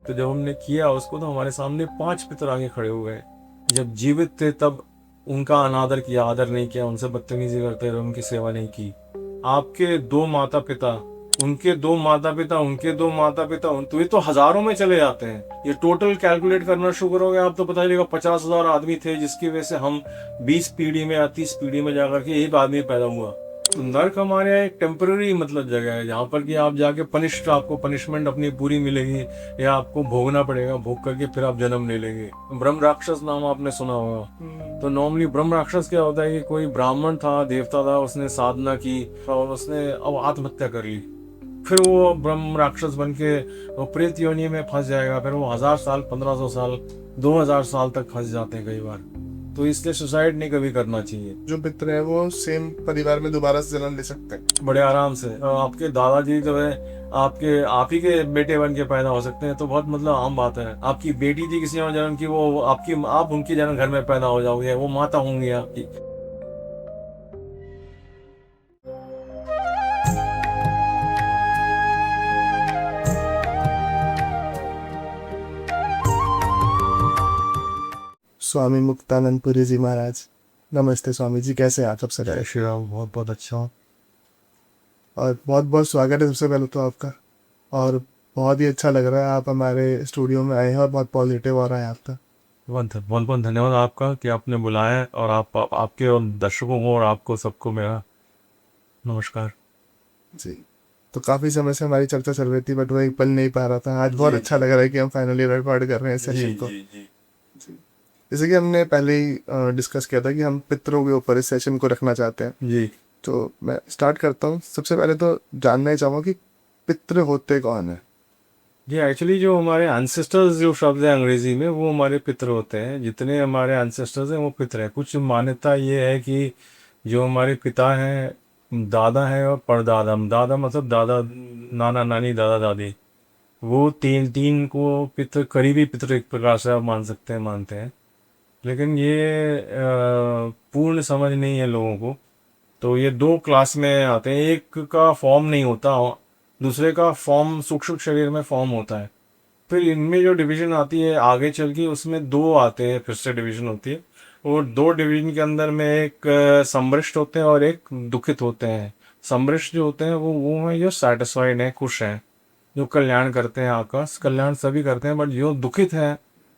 तो जब हमने किया उसको तो हमारे सामने 5 पितर आगे खड़े हुए हैं। जब जीवित थे तब उनका अनादर किया, आदर नहीं किया, उनसे बदतमीजी करते रहे, उनकी सेवा नहीं की। आपके 2 माता पिता, उनके 2 माता पिता, उनके 2 माता पिता, तो ये तो हजारों में चले जाते हैं। ये टोटल कैलकुलेट करना शुरू करोगे आप तो पता चलेगा 50,000 आदमी थे, जिसकी वजह से हम 20 पीढ़ी में या 30 पीढ़ी में जाकर के एक आदमी पैदा हुआ। तो नर्क हमारे यहाँ एक टेम्पररी मतलब जगह है, जहाँ पर कि आप जाके आपको पनिशमेंट अपनी पूरी मिलेगी, या आपको भोगना पड़ेगा, भोग करके फिर आप जन्म ले लेंगे। ब्रह्म राक्षस नाम आपने सुना होगा। तो नॉर्मली ब्रह्म राक्षस क्या होता है कि कोई ब्राह्मण था, देवता था, उसने साधना की और उसने अब आत्महत्या कर ली, फिर वो ब्रह्म राक्षस बन के वो प्रेत योनि में फंस जाएगा। फिर वो 1000 साल, 1500 साल, 2000 साल तक फंस जाते हैं कई बार। तो इसलिए सुसाइड नहीं कभी करना चाहिए। जो पितर है वो सेम परिवार में दोबारा से जन्म ले सकते हैं बड़े आराम से। आपके दादाजी जो है आपके आप ही के बेटे बन के पैदा हो सकते हैं, तो बहुत मतलब आम बात है। आपकी बेटी थी किसी और जन्म की, वो आप उनकी जन्म घर में पैदा हो जाओगे, वो माता होंगी आपकी। स्वामी मुक्तानंद पुरी जी महाराज, नमस्ते स्वामी जी, कैसे हैं आप? सबसे जय पहले श्री राम। बहुत बहुत अच्छा हूँ। और बहुत बहुत स्वागत है सबसे पहले तो आपका। और बहुत ही अच्छा लग रहा है आप हमारे स्टूडियो में आए हैं, और बहुत पॉजिटिव हो रहा है आपका। बहुत बहुत बहुत धन्यवाद आपका कि आपने बुलाया है, और आपके और दर्शकों को और आपको सबको मेरा नमस्कार। जी, तो काफ़ी समय से हमारी चर्चा चल रही थी, बट वो एक पल नहीं पा रहा था। आज बहुत जी अच्छा लग रहा है कि हम फाइनली रिकॉर्ड कर रहे हैं इस जी सेशन को। जी जी। जी, जैसे कि हमने पहले ही डिस्कस किया था कि हम पितरों के ऊपर इस सेशन को रखना चाहते हैं। जी तो मैं स्टार्ट करता हूँ। सबसे पहले तो जानना ही चाहूँगा कि पितृ होते कौन है? जी, एक्चुअली जो हमारे एंसेस्टर्स जो शब्द है अंग्रेजी में, वो हमारे पितर होते हैं। जितने हमारे एंसेस्टर्स हैं वो पितर हैं। कुछ मान्यता ये है कि जो हमारे पिता हैं, दादा हैं और परदादा, दादा मतलब दादा, नाना नानी, दादा दादी, वो तीन तीन को पितर, करीबी पितर एक प्रकार से आप मान सकते हैं, मानते हैं। लेकिन ये पूर्ण समझ नहीं है लोगों को। तो ये 2 क्लास में आते हैं। एक का फॉर्म नहीं होता, दूसरे का फॉर्म सूक्ष्म शरीर में फॉर्म होता है। फिर इनमें जो डिवीजन आती है आगे चल के, उसमें 2 आते हैं, फिर से डिवीजन होती है। और 2 डिवीजन के अंदर में एक समृष्ट होते हैं और एक दुखित होते हैं। समृष्ट जो होते हैं वो हैं जो सेटिस्फाइड हैं, खुश हैं, जो कल्याण करते हैं। आकाश कल्याण सभी करते हैं, बट जो दुखित हैं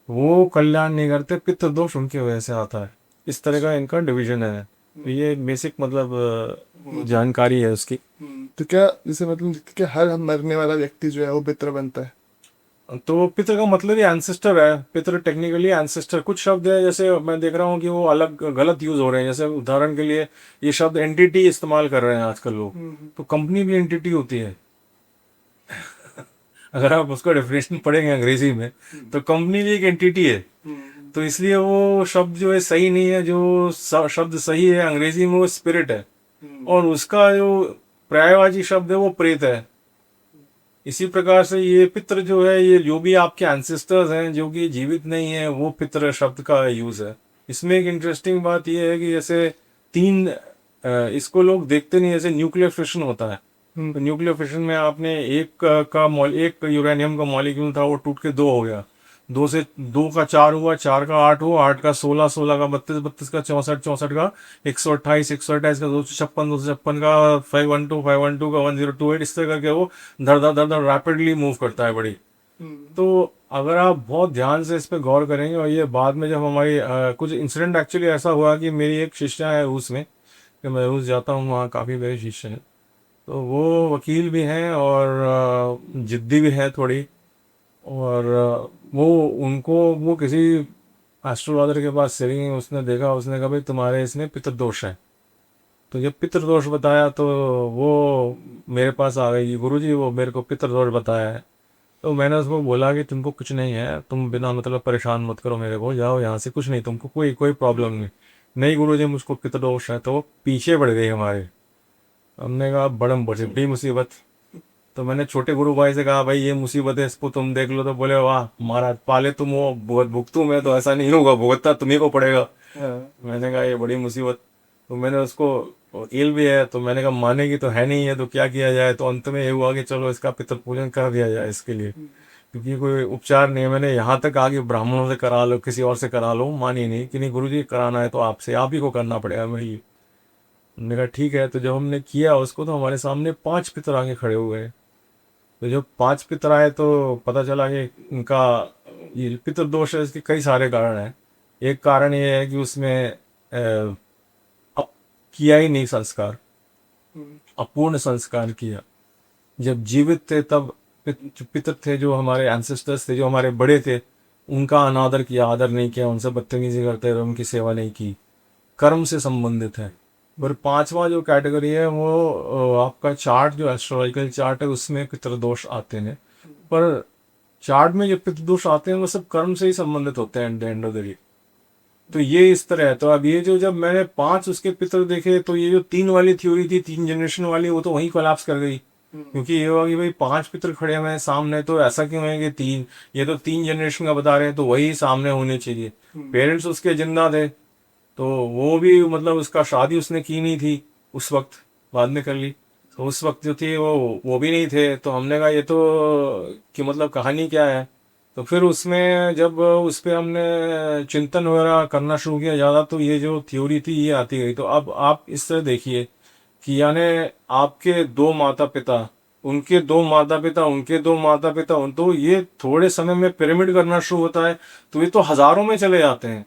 वो कल्याण नहीं करते, पितृ दोष उनकी वजह से आता है। इस तरह का इनका डिवीजन है। तो ये बेसिक मतलब जानकारी है उसकी। तो क्या जैसे मतलब क्या हर मरने वाला व्यक्ति जो है वो पितृ बनता है? तो पितृ का मतलब ही एंसेस्टर है। पितृ टेक्निकली एंसेस्टर। कुछ शब्द है जैसे मैं देख रहा हूँ कि वो अलग गलत यूज हो रहे हैं। जैसे उदाहरण के लिए ये शब्द एंटिटी इस्तेमाल कर रहे हैं आजकल लोग। तो कंपनी भी एंटिटी होती है। अगर आप उसका डेफिनेशन पढ़ेंगे अंग्रेजी में, तो कंपनी भी एक एंटिटी है। तो इसलिए वो शब्द जो है सही नहीं है। जो शब्द सही है अंग्रेजी में वो स्पिरिट है, और उसका जो पर्यायवाची शब्द है वो प्रेत है। इसी प्रकार से ये पितृ जो है, ये जो भी आपके एंसेस्टर्स हैं जो कि जीवित नहीं है, वो पितृ शब्द का यूज है। इसमें एक इंटरेस्टिंग बात ये है कि जैसे 3 इसको लोग देखते नहीं। जैसे न्यूक्लियर फिशन होता है, तो न्यूक्लियर फिशन में आपने एक यूरेनियम का मॉलिक्यूल था, वो टूट के 2 हो गया। 2 का 4 हुआ, 4 का 8 हुआ, 8 का 16, 16 का 32, 32 का 64, 64 का 128, 128 का 256, 256 का 512, 512 का 1028, इस तरह करके वो धड़ धड़ धड़ धड़ रैपिडली मूव करता है बड़ी। तो अगर आप बहुत ध्यान से इस पे गौर करेंगे, और ये बाद में जब हमारी कुछ इंसिडेंट एक्चुअली ऐसा हुआ कि मेरी एक शिष्या है रूस में, कि मैं रूस जाता हूँ, वहाँ काफ़ी मेरे शिष्य हैं। तो वो वकील भी हैं और जिद्दी भी है थोड़ी। और वो किसी एस्ट्रोलॉजर के पास चली गई। उसने देखा, उसने कहा भाई तुम्हारे इसमें पितृदोष है। तो जब पितृदोष बताया तो वो मेरे पास आ गई, गुरुजी वो मेरे को पितृदोष बताया है। तो मैंने उसको बोला कि तुमको कुछ नहीं है, तुम बिना मतलब परेशान मत करो मेरे को, जाओ यहाँ से, कुछ नहीं, तुमको कोई कोई प्रॉब्लम नहीं। नहीं गुरुजी मुझको पितृदोष है। तो वो पीछे बढ़ गई हमारे। हमने कहा बड़ी मुसीबत। तो मैंने छोटे गुरु भाई से कहा भाई ये मुसीबत है, इसको तुम देख लो। तो बोले वाह महाराज, पाले तुम हो, भुगतू मैं तो ऐसा नहीं होगा, भुगतना तुम्ही को पड़ेगा। मैंने कहा ये बड़ी मुसीबत। तो मैंने उसको इल भी है, तो मैंने कहा मानेगी तो है नहीं है, तो क्या किया जाए। तो अंत में ये हुआ कि चलो इसका पितृ पूजन कर दिया जाए इसके लिए। क्योंकि कोई उपचार नहीं है। मैंने यहाँ तक आगे ब्राह्मणों से करा लो, किसी और से करा लो, मानी नहीं कि नहीं गुरुजी कराना है तो आपसे, आप ही को करना पड़ेगा भाई। हमने कहा ठीक है। तो जब हमने किया उसको तो हमारे सामने 5 पितर आके खड़े हुए। तो जब 5 पितर आए तो पता चला कि उनका ये पितृ दोष है। इसके कई सारे कारण हैं। एक कारण ये है कि उसमें अब किया ही नहीं संस्कार, अपूर्ण संस्कार किया। जब जीवित थे तब जो पितर थे, जो हमारे एंसेस्टर्स थे, जो हमारे बड़े थे, उनका अनादर किया, आदर नहीं किया, उनसे बदतमीजी करते रहे, उनकी सेवा नहीं की। कर्म से संबंधित है। और पांचवा जो कैटेगरी है वो आपका चार्ट, जो एस्ट्रोलॉजिकल चार्ट है उसमें पितृदोष आते हैं। पर चार्ट में जो पितृदोष आते हैं वो सब कर्म से ही संबंधित होते हैं at the end of the day. तो ये इस तरह है। तो अब ये जो जब मैंने 5 उसके पितर देखे तो ये जो 3 वाली थ्योरी थी, 3 जनरेशन वाली, वो तो वहीं कोलैप्स कर गई। क्योंकि ये हुआ कि भाई 5 पितर खड़े हुए हैं सामने, तो ऐसा क्यों है कि 3, ये तो 3 जनरेशन का बता रहे हैं, तो वही सामने होने चाहिए। पेरेंट्स उसके जिंदा थे, तो वो भी मतलब उसका शादी उसने की नहीं थी उस वक्त, बाद में कर ली। तो उस वक्त जो थी वो भी नहीं थे। तो हमने कहा ये तो कि मतलब कहानी क्या है। तो फिर उसमें जब उस पर हमने चिंतन वगैरह करना शुरू किया ज़्यादा, तो ये जो थ्योरी थी ये आती गई। तो अब आप इस तरह देखिए कि यानी आपके 2 माता पिता, उनके 2 माता पिता, उनके 2 माता पिता, उन तो ये थोड़े समय में पिरामिड करना शुरू होता है। तो ये तो हजारों में चले जाते हैं।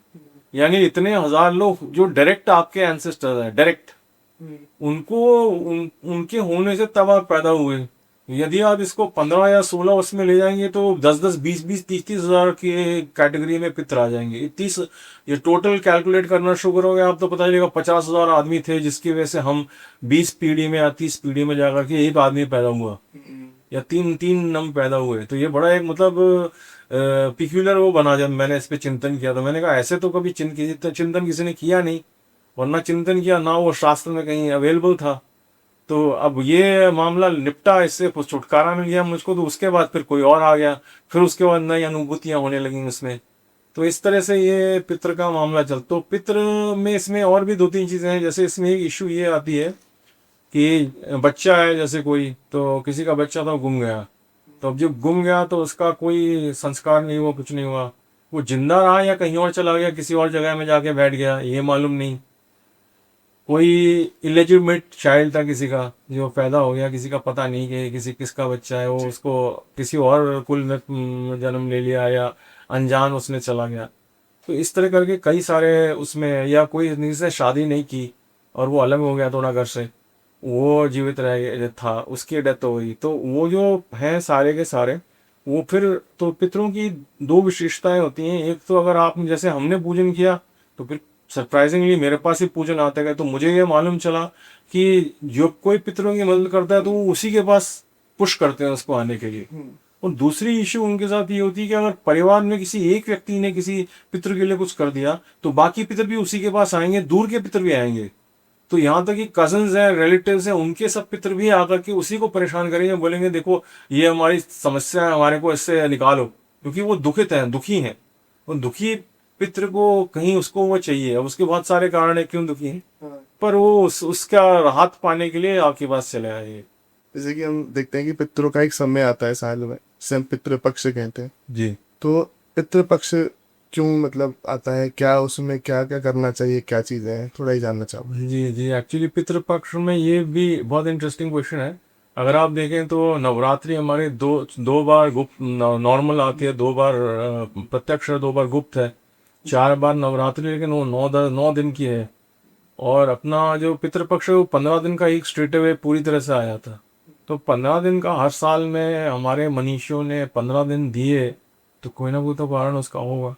यानी इतने हजार लोग जो डायरेक्ट आपके एंसेस्टर हैं, डायरेक्ट उनके होने से तब आप पैदा हुए। यदि आप इसको 15 या 16 उसमें ले जाएंगे तो 10-10, 20-20, 30-30 हजार की कैटेगरी में पितर आ जाएंगे। 30 ये टोटल कैलकुलेट करना शुरू करोगे आप तो पता चलेगा 50,000 आदमी थे, जिसकी वजह से हम 20 पीढ़ी में या 30 पीढ़ी में जाकर के एक आदमी पैदा हुआ या 3 नम पैदा हुए। तो ये बड़ा एक मतलब पिक्यूलर वो बना। जब मैंने इस पे चिंतन किया तो मैंने कहा ऐसे तो कभी चिंतन किसी ने किया नहीं, वरना चिंतन किया ना वो शास्त्र में कहीं अवेलेबल था। तो अब ये मामला निपटा, इससे कुछ छुटकारा मिल गया मुझको। तो उसके बाद फिर कोई और आ गया, फिर उसके बाद नई अनुभूतियां होने लगी उसमें। तो इस तरह से ये पितृ का मामला चल। तो पितृ में इसमें और भी 2-3 चीजें हैं। जैसे इसमें एक इशू ये आती है कि बच्चा है, जैसे कोई, तो किसी का बच्चा था गुम गया। तो अब जब गुम गया तो उसका कोई संस्कार नहीं हुआ, कुछ नहीं हुआ। वो जिंदा रहा या कहीं और चला गया, किसी और जगह में जाके बैठ गया, ये मालूम नहीं। कोई इलेजिटिमेट चाइल्ड था किसी का, जो पैदा हो गया, किसी का पता नहीं कि किसका बच्चा है, वो उसको किसी और कुल में जन्म ले लिया या अनजान उसने चला गया। तो इस तरह करके कई सारे उसमें, या कोई जिसने शादी नहीं की और वो अलग हो गया थोड़ा घर से, वो जीवित रह गया था, उसकी डेथ हो गई। तो वो जो है सारे के सारे, वो फिर तो पितरों की 2 विशेषताएं होती हैं। एक तो अगर आप जैसे हमने पूजन किया तो फिर सरप्राइजिंगली मेरे पास ही पूजन आते गए, तो मुझे ये मालूम चला कि जो कोई पितरों की मदद करता है तो वो उसी के पास पुश करते हैं उसको आने के लिए। और दूसरी इशू उनके साथ ये होती है कि अगर परिवार में किसी एक व्यक्ति ने किसी पितृ के लिए कुछ कर दिया तो बाकी पितर भी उसी के पास आएंगे, दूर के पितर भी आएंगे। तो यहाँ तक कि कजन्स हैं, रिलेटिव्स हैं, उनके सब पितर भी आकर के उसी को परेशान करेंगे, बोलेंगे देखो ये हमारी समस्या है, हमारे को इससे निकालो। क्योंकि वो दुखित हैं, दुखी हैं। वो दुखी पितर को कहीं उसको वो चाहिए। अब उसके बहुत सारे कारण है क्यों दुखी है, पर वो उसका राहत पाने के लिए आपके पास चले आए। जैसे कि हम देखते हैं कि पितरों का एक समय आता है साल में, जिसे हम पितृपक्ष कहते हैं। जी। तो पितृपक्ष क्यों मतलब आता है, क्या उसमें क्या क्या करना चाहिए, क्या चीजें हैं, थोड़ा ही जानना चाहूंगा। जी जी, एक्चुअली पितृपक्ष में ये भी बहुत इंटरेस्टिंग क्वेश्चन है। अगर आप देखें तो नवरात्रि हमारे दो बार गुप्त नॉर्मल आती है, 2 बार प्रत्यक्ष है, 2 बार गुप्त है, 4 बार नवरात्रि, लेकिन वो 9 दिन की है। और अपना जो पितृपक्ष है वो 15 दिन का एक स्ट्रेट अवे पूरी तरह से आया था। तो 15 दिन का हर साल में हमारे मनीषियों ने 15 दिन दिए, तो कोई ना कोई तो कारण उसका होगा।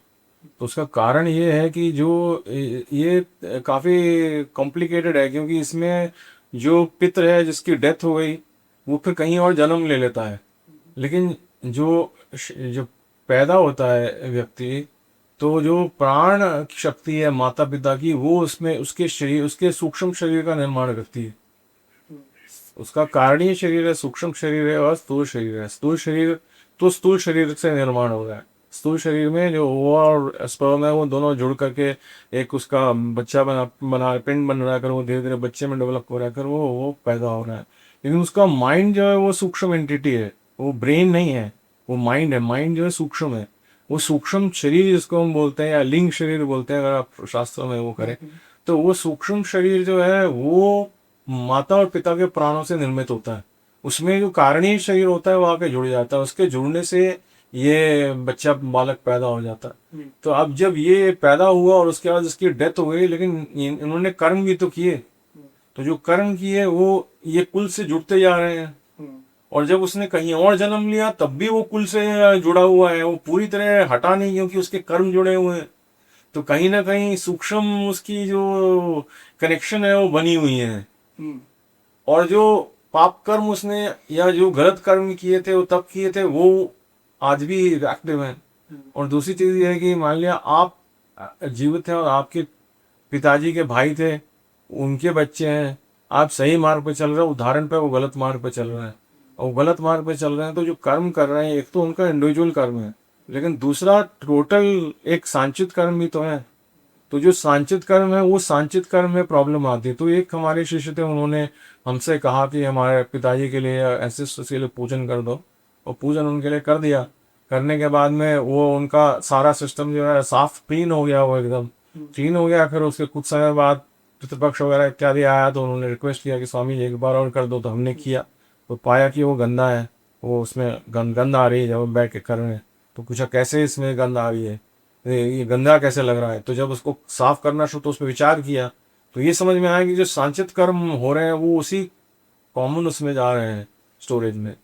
तो उसका कारण ये है कि जो ये काफ़ी कॉम्प्लिकेटेड है, क्योंकि इसमें जो पितर है जिसकी डेथ हो गई वो फिर कहीं और जन्म ले लेता है। लेकिन जो पैदा होता है व्यक्ति, तो जो प्राण शक्ति है माता पिता की, वो उसमें उसके शरीर, उसके सूक्ष्म शरीर का निर्माण करती है। उसका कारणीय शरीर है, सूक्ष्म शरीर है और स्थूल शरीर है। स्थूल शरीर तो स्थूल शरीर से निर्माण हो रहा है। स्थूल शरीर में जो ओवा और स्पर्म है वो दोनों जुड़ करके एक उसका बच्चा बना पिंड बन रहा कर, वो धीरे धीरे बच्चे में डेवलप हो रहा कर, वो पैदा हो रहा है। लेकिन उसका माइंड जो है वो सूक्ष्म एंटिटी है, वो ब्रेन नहीं है। वो माइंड है, माइंड जो है सूक्ष्म है, वो सूक्ष्म शरीर जिसको हम बोलते हैं या लिंग शरीर बोलते हैं, अगर आप शास्त्रों में वो करें, तो वो सूक्ष्म शरीर जो है वो माता और पिता के प्राणों से निर्मित होता है। उसमें जो कारणीय शरीर होता है वो आके जुड़ जाता है, उसके जुड़ने से ये बच्चा बालक पैदा हो जाता है। तो अब जब ये पैदा हुआ और उसके बाद इसकी डेथ हो गई, लेकिन इन्होंने कर्म भी तो किए, तो जो कर्म किए वो ये कुल से जुड़ते जा रहे हैं। और जब उसने कहीं और जन्म लिया तब भी वो कुल से जुड़ा हुआ है, वो पूरी तरह हटा नहीं, क्योंकि उसके कर्म जुड़े हुए हैं। तो कहीं ना कहीं सूक्ष्म उसकी जो कनेक्शन है वो बनी हुई है। और जो पाप कर्म उसने या जो गलत कर्म किए थे वो तब किए थे, वो आज भी एक्टिव हैं। और दूसरी चीज ये है कि मान लिया आप जीवित हैं और आपके पिताजी के भाई थे, उनके बच्चे हैं, आप सही मार्ग पे चल रहे हो, उदाहरण पे वो गलत मार्ग पे चल रहे हैं, और गलत मार्ग पे चल रहे हैं, तो जो कर्म कर रहे हैं एक तो उनका इंडिविजुअल कर्म है, लेकिन दूसरा टोटल एक सांचित कर्म भी तो है। तो जो सांचित कर्म है वो सांचित कर्म में प्रॉब्लम आती है। तो एक हमारे शिष्य थे, उन्होंने हमसे कहा कि हमारे पिताजी के लिए ऐसे के लिए पूजन कर दो, और पूजन उनके लिए कर दिया। करने के बाद में वो उनका सारा सिस्टम जो है साफ क्लीन हो गया, वो एकदम क्लीन हो गया। फिर उसके कुछ समय बाद पितृपक्ष वगैरह इत्यादि आया, तो उन्होंने रिक्वेस्ट किया कि स्वामी जी एक बार और कर दो, तो हमने किया तो पाया कि वो गंदा है, वो उसमें गंद आ रही है। जब हम बैठ के कर रहे हैं तो पूछा कैसे इसमें गंद आ रही है, ये गंदा कैसे लग रहा है। तो जब उसको साफ करना शुरू तो उस पर विचार किया, तो ये समझ में आया कि जो सांचित कर्म हो रहे हैं वो उसी कॉमन उसमें जा रहे हैं स्टोरेज में,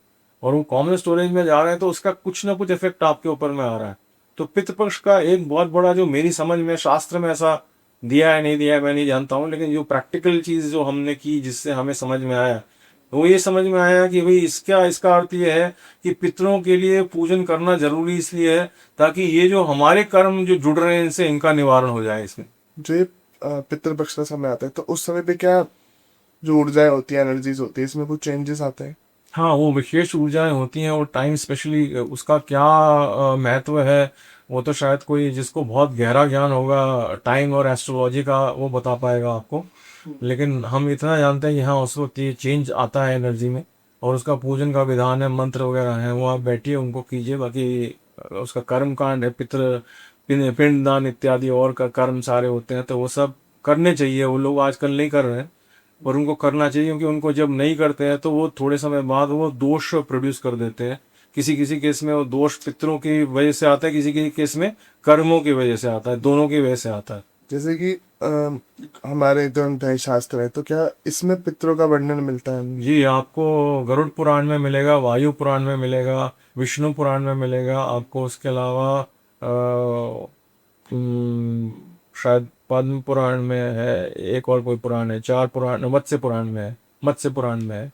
और वो कॉमन स्टोरेज में जा रहे हैं तो उसका कुछ ना कुछ इफेक्ट आपके ऊपर में आ रहा है। तो पितृपक्ष का एक बहुत बड़ा, जो मेरी समझ में शास्त्र में ऐसा दिया है नहीं दिया है मैं नहीं जानता हूँ, लेकिन जो प्रैक्टिकल चीज जो हमने की जिससे हमें समझ में आया, तो वो ये समझ में आया कि भाई इसका अर्थ ये है कि पितरों के लिए पूजन करना जरूरी इसलिए है ताकि ये जो हमारे कर्म जो जुड़ रहे हैं इनसे इनका निवारण हो जाए इसमें। जो ये पितृपक्ष का समय आता है तो उस समय पे क्या जो ऊर्जाएं होती है, एनर्जीज होती है, इसमें कुछ चेंजेस आते हैं? हाँ, वो विशेष ऊर्जाएं होती हैं, और टाइम स्पेशली उसका क्या महत्व है, वो तो शायद कोई जिसको बहुत गहरा ज्ञान होगा टाइम और एस्ट्रोलॉजी का वो बता पाएगा आपको। लेकिन हम इतना जानते हैं कि हाँ उस वक्त ये चेंज आता है एनर्जी में, और उसका पूजन का विधान है, मंत्र वगैरह है, वो आप बैठिए उनको कीजिए। बाकी उसका कर्म कांड है, पिंडदान इत्यादि और का कर्म सारे होते हैं, तो वो सब करने चाहिए। वो लोग आजकल नहीं कर रहे हैं, और उनको करना चाहिए, क्योंकि उनको जब नहीं करते हैं तो वो थोड़े समय बाद वो दोष प्रोड्यूस कर देते हैं। किसी किसी केस में वो दोष पितरों की वजह से आता है, किसी किसी केस में कर्मों की वजह से आता है, दोनों की वजह से आता है। जैसे कि हमारे जो अध्याय शास्त्र है, तो क्या इसमें पितरों का वर्णन मिलता है? जी, आपको गरुड़ पुराण में मिलेगा, वायु पुराण में मिलेगा, विष्णु पुराण में मिलेगा आपको। उसके अलावा शायद पद्म पुराण में है, एक और कोई पुराण है, चार पुराण, मत्स्य पुराण में है, मत्स्य पुराण में है।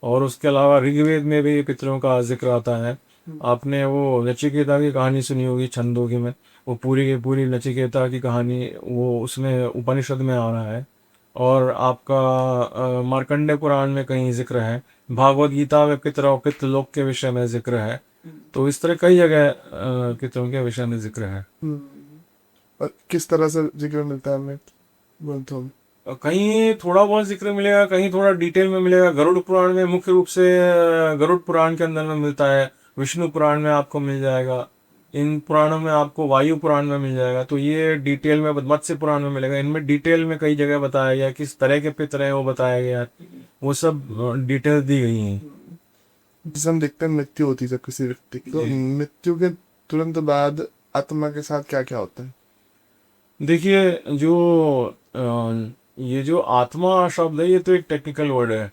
और उसके अलावा ऋग्वेद में भी पितरों का जिक्र आता है। आपने वो नचिकेता की कहानी सुनी होगी छंदोग्य में, वो पूरी की पूरी नचिकेता की कहानी वो उसमें उपनिषद में आ रहा है। और आपका मार्कंडे पुराण में कहीं जिक्र है, भागवत गीता में पितरों पितृलोक के विषय में जिक्र है। तो इस तरह कई जगह पितरों के विषय में जिक्र है। और किस तरह से जिक्र मिलता है हमें ग्रंथों में? कहीं थोड़ा बहुत जिक्र मिलेगा, कहीं थोड़ा डिटेल में मिलेगा। गरुड़ पुराण में मुख्य रूप से गरुड़ पुराण के अंदर में मिलता है, विष्णु पुराण में आपको मिल जाएगा, इन पुराणों में आपको वायु पुराण में मिल जाएगा। तो ये डिटेल में मत्स्य पुराण में मिलेगा, इनमें डिटेल में कई जगह बताया गया किस तरह के पितर हैं वो बताया गया, वो सब डिटेल दी गई हैं। जैसे हम देखते हैं मृत्यु होती है जब किसी व्यक्ति की, तो मृत्यु के तुरंत बाद आत्मा के साथ क्या क्या होता है? देखिए, जो ये जो आत्मा शब्द है ये तो एक टेक्निकल वर्ड है।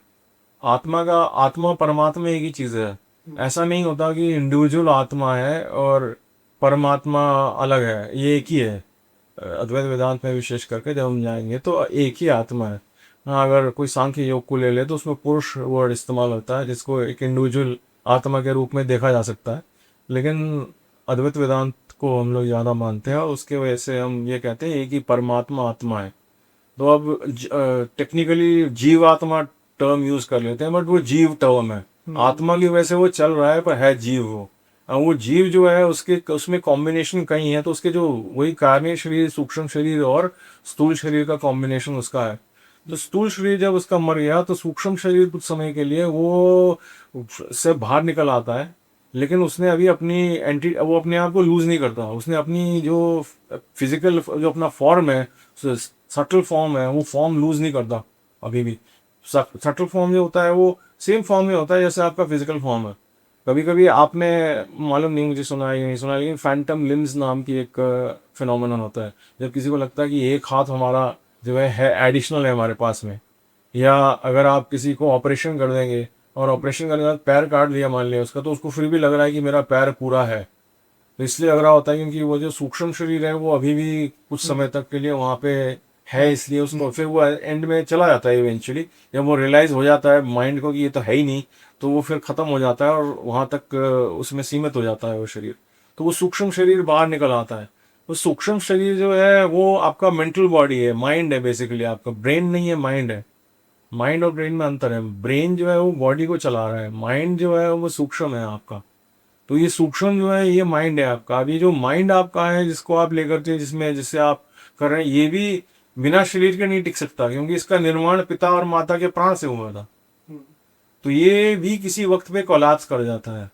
आत्मा परमात्मा एक ही चीज है। ऐसा नहीं होता कि इंडिविजुअल आत्मा है और परमात्मा अलग है, ये एक ही है। अद्वैत वेदांत में विशेष करके जब हम जाएंगे तो एक ही आत्मा है। हाँ, अगर कोई सांख्य योग को ले ले तो उसमें पुरुष वर्ड इस्तेमाल होता है, जिसको एक इंडिविजुअल आत्मा के रूप में देखा जा सकता है। लेकिन अद्वैत वेदांत को हम लोग ज़्यादा मानते हैं, और उसके वजह से हम ये कहते हैं एक ही परमात्मा आत्मा है। तो अब टेक्निकली जीवात्मा टर्म यूज कर लेते हैं, बट वो जीव टर्म है। आत्मा की वजह से वो चल रहा है, पर है जीव वो। अब वो जीव जो है उसके उसमें कॉम्बिनेशन कई है, तो उसके जो वही कारणीय शरीर, सूक्ष्म शरीर और स्थूल शरीर का कॉम्बिनेशन उसका है। तो स्थूल शरीर जब उसका मर गया तो सूक्ष्म शरीर कुछ समय के लिए वो से बाहर निकल आता है, लेकिन उसने अभी अपनी एंटी वो अपने आप को लूज नहीं करता, उसने अपनी जो फिजिकल जो अपना फॉर्म है, सटल फॉर्म है, वो फॉर्म लूज नहीं करता अभी भी। सटल फॉर्म जो होता है वो सेम फॉर्म में होता है जैसे आपका फिजिकल फॉर्म है। कभी कभी आपने, मालूम नहीं मुझे सुना है या नहीं सुना है, लेकिन फैंटम लिम्स नाम की एक फिनोमेनन होता है, जब किसी को लगता है कि एक हाथ हमारा जो है एडिशनल है हमारे पास में। या अगर आप किसी को ऑपरेशन कर देंगे और ऑपरेशन करने के बाद पैर काट दिया मान लिया उसका, तो उसको फिर भी लग रहा है कि मेरा पैर पूरा है। तो इसलिए लग रहा होता है क्योंकि वो जो सूक्ष्म शरीर है वो अभी भी कुछ समय तक के लिए वहाँ पे है, इसलिए उसको फिर वो एंड में चला जाता है इवेंचुअली। जब वो रियलाइज हो जाता है माइंड को कि ये तो है ही नहीं, तो वो फिर खत्म हो जाता है और वहाँ तक उसमें सीमित हो जाता है वो शरीर। तो वो सूक्ष्म शरीर बाहर निकल आता है। वो सूक्ष्म शरीर जो है वो आपका मेंटल बॉडी है, माइंड है, बेसिकली आपका ब्रेन नहीं है, माइंड है। माइंड और ब्रेन में अंतर है, ब्रेन जो है वो बॉडी को चला रहा है, माइंड जो है वो सूक्ष्म है आपका। तो ये सूक्ष्म जो है ये माइंड है आपका। अब ये जो माइंड आपका है जिसको आप लेकर के जिसमें जिससे आप कर रहे हैं, ये भी बिना शरीर के नहीं टिक सकता, क्योंकि इसका निर्माण पिता और माता के प्राण से हुआ था। तो ये भी किसी वक्त पे कोलैप्स कर जाता है।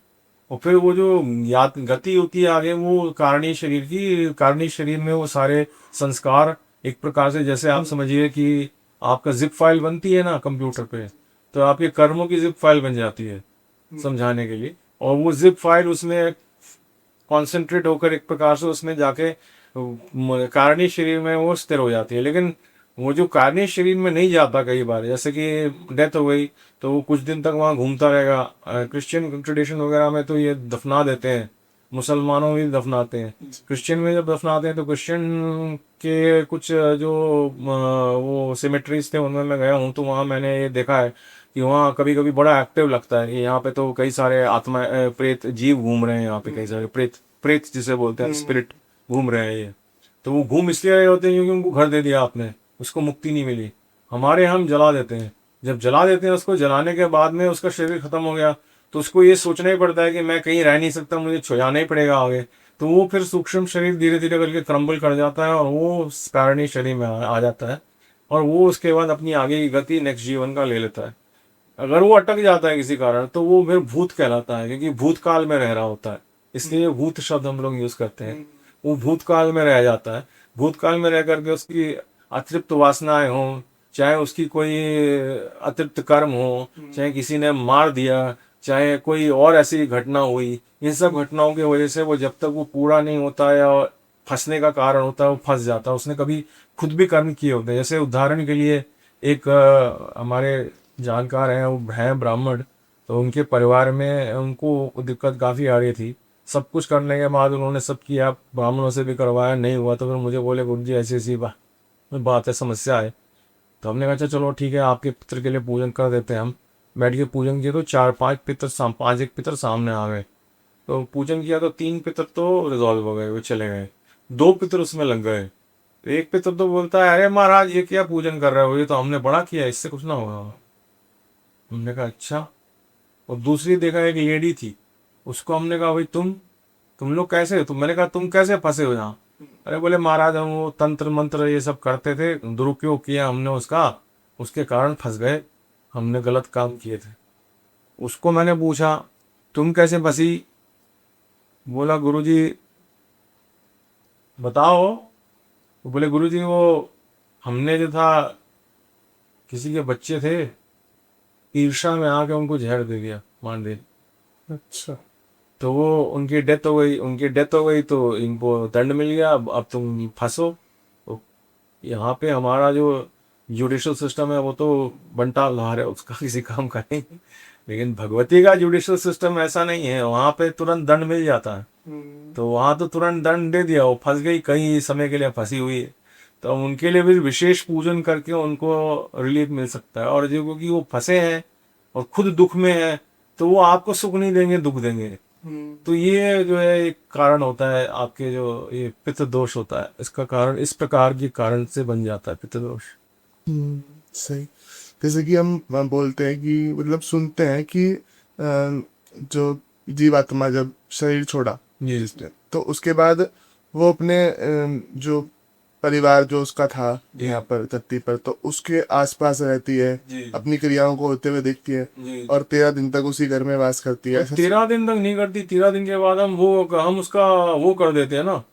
और फिर वो जो याद गति होती है आगे, वो कारणीय शरीर की, कारणीय शरीर में वो सारे संस्कार एक प्रकार से, जैसे आप समझिए कि आपका जिप फाइल बनती है ना कंप्यूटर पे, तो आपके कर्मों की जिप फाइल बन जाती है समझाने के लिए। और वो जिप फाइल उसमें कॉन्सेंट्रेट होकर एक प्रकार से उसमें जाके कारणीय शरीर में वो स्थिर हो जाती है। लेकिन वो जो कारणीय शरीर में नहीं जाता, कई बार जैसे कि डेथ हो गई तो वो कुछ दिन तक वहाँ घूमता रहेगा। क्रिश्चियन ट्रेडिशन वगैरह में तो ये दफना देते हैं, मुसलमानों में भी दफनाते हैं। क्रिश्चियन में जब दफनाते हैं तो क्रिश्चियन के कुछ जो वो सिमेट्रीज थे उनमें मैं गया हूँ, तो वहाँ मैंने ये देखा है कि वहाँ कभी कभी बड़ा एक्टिव लगता है कि यहाँ पे तो कई सारे आत्मा प्रेत जीव घूम रहे हैं यहाँ पे, कई सारे प्रेत प्रेत जिसे बोलते हैं स्पिरिट घूम रहे हैं ये। तो वो घूम इसलिए रहे होते हैं क्योंकि उनको घर दे दिया आपने, उसको मुक्ति नहीं मिली। हमारे हम जला देते हैं, जब जला देते हैं उसको, जलाने के बाद में उसका शरीर खत्म हो गया तो उसको ये सोचना ही पड़ता है कि मैं कहीं रह नहीं सकता, मुझे छुड़ाना ही पड़ेगा आगे। तो वो फिर सूक्ष्म शरीर धीरे धीरे करके क्रम्बल कर जाता है और वो स्पैरणी शरीर में आ जाता है। और वो उसके बाद अपनी आगे की गति नेक्स्ट जीवन का ले लेता है। अगर वो अटक जाता है किसी कारण तो वो फिर भूत कहलाता है, क्योंकि भूतकाल में रह रहा होता है, इसलिए भूत शब्द हम लोग यूज करते हैं। वो भूतकाल में रह जाता है, भूतकाल में रह करके उसकी अतृप्त वासनाएं हों, चाहे उसकी कोई अतृप्त कर्म हो, चाहे किसी ने मार दिया, चाहे कोई और ऐसी घटना हुई, इन सब घटनाओं की वजह से वो जब तक वो पूरा नहीं होता या फंसने का कारण होता है वो फंस जाता है। उसने कभी खुद भी कर्म किए होते हैं। जैसे उदाहरण के लिए एक हमारे जानकार हैं, वो हैं ब्राह्मण, तो उनके परिवार में उनको दिक्कत काफ़ी आ रही थी। सब कुछ करने के बाद उन्होंने सब किया, ब्राह्मणों से भी करवाया, नहीं हुआ तो फिर मुझे बोले गुरु जी ऐसी ऐसी बात है, समस्या है। तो हमने कहा अच्छा चलो ठीक है, आपके पितर के लिए पूजन कर देते हैं। हम बैठ के पूजन किए तो चार पांच पितर पांच एक पितर सामने आ गए। तो पूजन किया तो तीन पितर तो रिजॉल्व हो गए, वो चले गए। दो पितर उसमें लग गए। तो एक पितर तो बोलता है अरे महाराज ये क्या पूजन कर रहे हो, ये तो हमने बड़ा किया, इससे कुछ ना होगा। हमने कहा अच्छा। और दूसरी देखा एक लेडी थी, उसको हमने कहा भाई तुम लोग कैसे हो, मैंने कहा तुम कैसे फंसे हो यहाँ। अरे बोले महाराज हम वो तंत्र मंत्र ये सब करते थे, दुरुपयोग किया हमने उसका, उसके कारण फंस गए, हमने गलत काम किए थे। उसको मैंने पूछा तुम कैसे फंसी, बोला गुरुजी बताओ। वो बोले गुरुजी वो हमने जो था किसी के बच्चे थे, ईर्ष्या में आके उनको जहर दे दिया, मार दिया। अच्छा। तो वो उनकी डेथ हो गई, उनकी डेथ हो गई तो इनको दंड मिल गया, अब तुम फंसो। तो यहाँ पे हमारा जो जुडिशल सिस्टम है वो तो बंटा लहार है, उसका किसी काम का नहीं। लेकिन भगवती का जुडिशल सिस्टम ऐसा नहीं है, वहाँ पे तुरंत दंड मिल जाता है। तो वहाँ तो तुरंत दंड दे दिया, वो फंस गई, कई समय के लिए फंसी हुई है। तो उनके लिए भी विशेष पूजन करके उनको रिलीफ मिल सकता है। और जो क्योंकि वो फंसे हैं और खुद दुख में है, तो वो आपको सुख नहीं देंगे, दुख देंगे। तो ये जो है एक कारण होता है, आपके जो ये पित्त दोष होता है, इसका कारण इस प्रकार के कारण से बन जाता है पित्त दोष। सही। जैसे कि हम बोलते हैं कि मतलब सुनते हैं कि जो जीवात्मा जब शरीर छोड़ा जी जिसने, तो उसके बाद वो अपने जो परिवार जो उसका था जी। यहाँ पर धरती पर, तो उसके आसपास रहती है, जी। अपनी क्रियाओं को होते हुए देखती है, जी। और 13 दिन तक उसी घर में वास करती है। ऐसा 13 दिन तक नहीं करती, 13 दिन के बाद हम उसका वो कर देते हैं ना,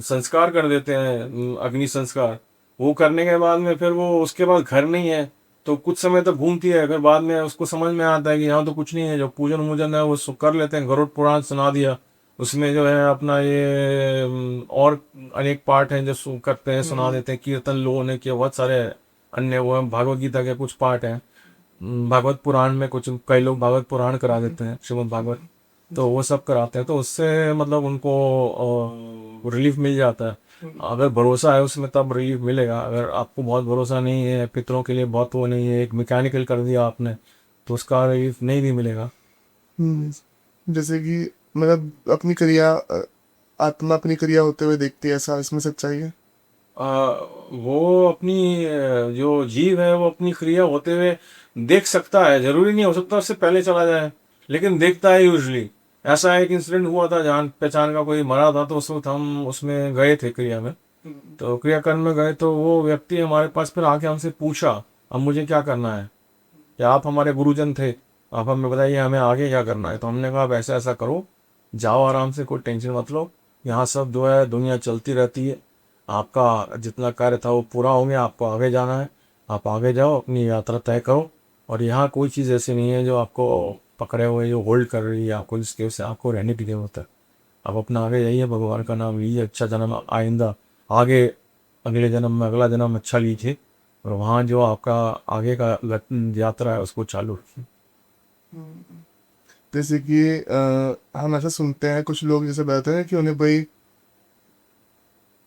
संस्कार कर देते हैं, अग्नि संस्कार। वो करने के बाद में फिर वो उसके बाद घर नहीं है, तो कुछ समय तक घूमती है। अगर बाद में उसको समझ में आता है कि यहाँ तो कुछ नहीं है, जो पूजन वूजन है वो कर लेते हैं। गरुड़ पुराण सुना दिया, उसमें जो है अपना ये और अनेक पाठ हैं जो करते हैं, सुना देते हैं। कीर्तन लोगों ने किया, बहुत सारे अन्य वो हैं। भागवत गीता के कुछ पाठ हैं, भागवत पुराण में कुछ, कई लोग भागवत पुराण करा देते हैं, श्रीमद् भागवत, तो वो सब कराते हैं। तो उससे मतलब उनको रिलीफ मिल जाता है। अगर भरोसा है उसमें तब रिलीफ मिलेगा। अगर आपको बहुत भरोसा नहीं है, पितरों के लिए बहुत वो नहीं है, एक मैकेनिकल कर दिया आपने, तो उसका रिलीफ नहीं भी मिलेगा। जैसे कि मतलब अपनी क्रिया, आत्मा अपनी क्रिया होते हुए देखती है, ऐसा इसमें सच्चाई है? वो अपनी जो जीव है वो अपनी क्रिया होते हुए देख सकता है। जरूरी नहीं हो सकता उससे पहले चला जाए, लेकिन देखता है यूजली। ऐसा एक इंसिडेंट हुआ था, जान पहचान का कोई मरा था, तो उस वक्त हम उसमें गए थे क्रिया में। तो क्रियाकर्म में गए, तो वो व्यक्ति हमारे पास फिर आके हमसे पूछा, अब मुझे क्या करना है, या आप हमारे गुरुजन थे, आप हमें बताइए हमें आगे क्या करना है। तो हमने कहा, अब ऐसा ऐसा करो, जाओ आराम से, कोई टेंशन मत लो, यहाँ सब जो है दुनिया चलती रहती है। आपका जितना कार्य था वो पूरा हो गया, आपको आगे जाना है, आप आगे जाओ, अपनी यात्रा तय करो। और यहाँ कोई चीज़ ऐसी नहीं है जो आपको पकड़े हुए, जो होल्ड कर रही है आपको, जिसकी वजह से आपको रहने की जरूरत है। आप अपना आगे जाइए, भगवान का नाम लीजिए, अच्छा जन्म आइंदा आगे, अगले जन्म में अगला जन्म अच्छा लीजिए, और वहाँ जो आपका आगे का यात्रा है उसको चालू रखिए। जैसे कि हम ऐसा सुनते हैं, कुछ लोग जैसे बताते हैं कि उन्हें भाई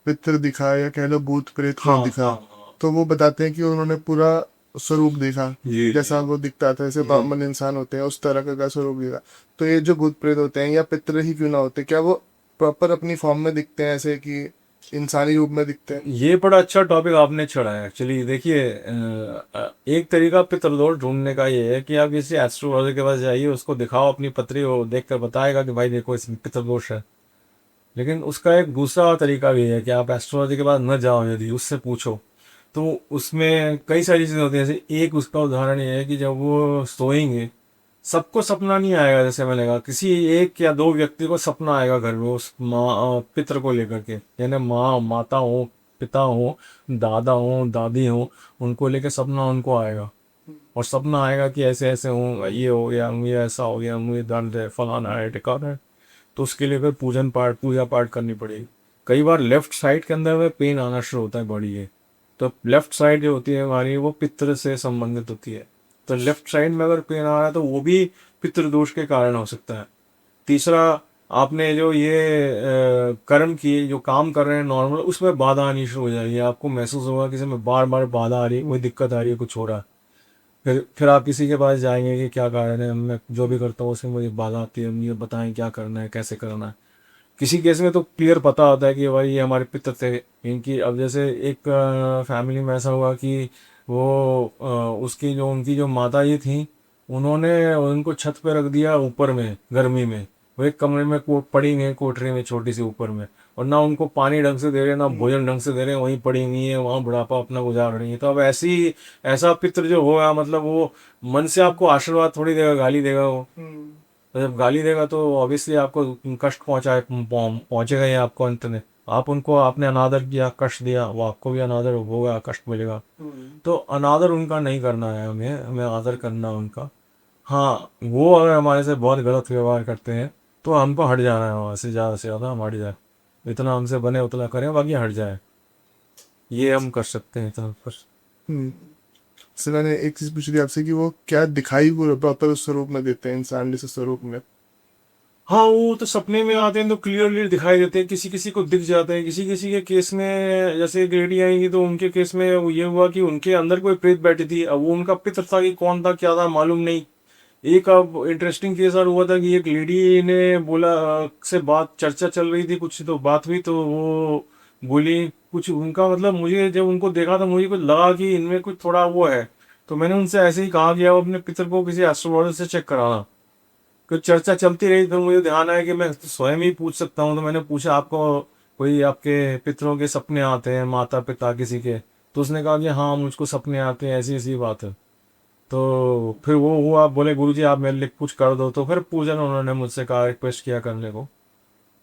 पितर दिखा, या कह लो भूत प्रेत हाँ कोई दिखा, हाँ। तो वो बताते हैं कि उन्होंने पूरा स्वरूप देखा, जी जी। जैसा वो दिखता था, जैसे नॉर्मल इंसान होते हैं उस तरह का स्वरूप देखा। तो ये जो भूत प्रेत होते हैं या पितर ही क्यों ना होते, क्या वो प्रॉपर अपनी फॉर्म में दिखते हैं, ऐसे कि इंसानी रूप में दिखते हैं? ये बड़ा अच्छा टॉपिक आपने छड़ा है। एक्चुअली देखिए, एक तरीका पितृदोष ढूंढने का ये है कि आप किसी एस्ट्रोलॉजर के पास जाइए, उसको दिखाओ अपनी पत्री, वो देख कर बताएगा कि भाई देखो इसमें पितृदोष है। लेकिन उसका एक दूसरा तरीका भी है कि आप एस्ट्रोलॉजी के पास न जाओ, यदि उससे पूछो, तो उसमें कई सारी चीज़ें होती हैं। जैसे एक उसका उदाहरण ये है कि जब वो सोएंगे, सबको सपना नहीं आएगा। जैसे मैंने कहा, किसी एक या दो व्यक्ति को सपना आएगा घर में उस माँ पितर को लेकर के, यानी माँ, माता हो, पिता हो, दादा हो, दादी हो, उनको लेकर सपना उनको आएगा। और सपना आएगा कि ऐसे ऐसे हो, ये हो गया, मुझे ऐसा हो गया, मुझे दर्द है, फलाना है, टिकाना है। तो उसके लिए फिर पूजन पाठ, पूजा पाठ करनी पड़ेगी। कई बार लेफ्ट साइड के अंदर में पेन आना शुरू होता है बॉडी के, तो लेफ्ट साइड जो होती है हमारी, वो पितृ से संबंधित होती है। तो लेफ्ट साइड में अगर पेन आ रहा है तो वो भी पितृदोष के कारण हो सकता है। तीसरा, आपने जो ये कर्म किए, जो काम कर रहे हैं नॉर्मल, उसमें बाधा आनी शुरू हो जाएगी। आपको महसूस होगा किसी में बार बार बाधा आ रही है, कोई दिक्कत आ रही है, कुछ हो रहा है। फिर आप किसी के पास जाएंगे कि क्या कारण है, मैं जो भी करता हूँ उसमें मुझे बाधा आती है, मुझे बताएं क्या करना है, कैसे करना है। किसी केस में तो क्लियर पता होता है कि भाई ये हमारे पितर थे इनकी। अब जैसे एक फैमिली में ऐसा हुआ कि वो उसकी जो उनकी जो माता जी थी, उन्होंने उनको छत पे रख दिया ऊपर में, गर्मी में। वो एक कमरे में पड़ी हुई है, कोठरी में छोटी सी ऊपर में, और ना उनको पानी ढंग से दे रहे, ना भोजन ढंग से दे रहे, वहीं पड़ी हुई है, वहाँ बुढ़ापा अपना गुजार रही है। तो अब ऐसी, ऐसा पित्र जो होगा, मतलब वो मन से आपको आशीर्वाद थोड़ी देगा, गाली देगा वो। तो जब गाली देगा तो ऑब्वियसली आपको कष्ट पहुंचेगा ही आपको अंत में। आप उनको, आपने अनादर किया, कष्ट दिया, वो आपको भी अनादर होगा, कष्ट मिलेगा। तो अनादर उनका नहीं करना है, हमें हमें आदर करना है उनका। हाँ, वो अगर हमारे से बहुत गलत व्यवहार करते हैं तो हमको हट जाना है वहाँ से ज़्यादा हम हट जाए। इतना हमसे बने उतना करें, बाकी हट जाए, ये हम कर सकते हैं इतना पर। हम्म। सर मैंने एक चीज पूछ रही आपसे कि वो क्या दिखाई वो प्रॉपर उस स्वरूप में देते हैं, इंसान जैसे स्वरूप में? हाँ, वो तो सपने में आते हैं तो क्लियरली दिखाई देते हैं, किसी किसी को दिख जाते हैं। किसी किसी के केस में, जैसे एक लेडी आएंगी तो उनके केस में वो ये हुआ कि उनके अंदर कोई प्रेत बैठी थी। अब वो उनका पितर था कि कौन था, क्या था, मालूम नहीं। एक अब इंटरेस्टिंग केस और हुआ था कि एक लेडी ने बोला, से बात चर्चा चल रही थी, कुछ तो बात हुई, तो वो बोली कुछ, उनका मतलब, मुझे जब उनको देखा तो मुझे कुछ लगा कि इनमें कुछ थोड़ा वो है। तो मैंने उनसे ऐसे ही कहा कि आप अपने पितर को किसी एस्ट्रोलॉजर से चेक कराना। कुछ चर्चा चलती रही, तो मुझे ध्यान आया कि मैं स्वयं ही पूछ सकता हूँ। तो मैंने पूछा, आपको कोई आपके पितरों के सपने आते हैं, माता पिता किसी के, तो उसने कहा कि हाँ मुझको सपने आते हैं, ऐसी ऐसी बात है। तो फिर वो हुआ, बोले गुरुजी आप मेरे लिए कुछ कर दो, तो फिर पूजन उन्होंने मुझसे कहा, रिक्वेस्ट किया करने को।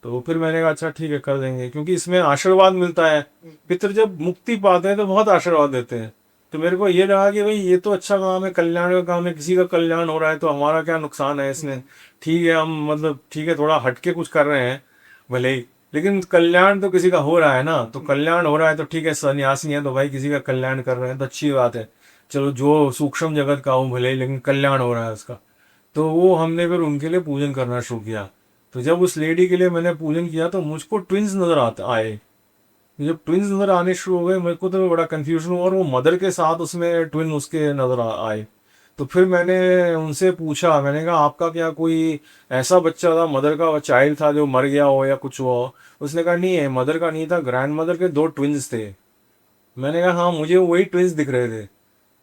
तो फिर मैंने कहा अच्छा ठीक है कर देंगे, क्योंकि इसमें आशीर्वाद मिलता है। पितर जब मुक्ति पाते हैं तो बहुत आशीर्वाद देते हैं। तो मेरे को ये लगा कि भाई ये तो अच्छा काम है, कल्याण का काम है, किसी का कल्याण हो रहा है तो हमारा क्या नुकसान है इसमें। ठीक है हम मतलब ठीक है थोड़ा हटके कुछ कर रहे हैं भले ही, लेकिन कल्याण तो किसी का हो रहा है ना, तो कल्याण हो रहा है तो ठीक है, सन्यासी है तो भाई किसी का कल्याण कर रहे हैं तो अच्छी बात है। चलो जो सूक्ष्म जगत का हो भले ही, लेकिन कल्याण हो रहा है उसका। तो वो हमने फिर उनके लिए पूजन करना शुरू किया। तो जब उस लेडी के लिए मैंने पूजन किया तो मुझको ट्विंस नजर आते आए। जब ट्विंस नजर आने शुरू हो गए मेरे को तो बड़ा कंफ्यूजन हुआ, और वो मदर के साथ उसमें ट्विन उसके नजर आए। तो फिर मैंने उनसे पूछा, मैंने कहा आपका क्या कोई ऐसा बच्चा था, मदर का चाइल्ड था जो मर गया हो या कुछ हुआ हो? उसने कहा नहीं है, मदर का नहीं था, ग्रैंड मदर के 2 ट्विंस थे। मैंने कहा हाँ मुझे वही ट्विंस दिख रहे थे।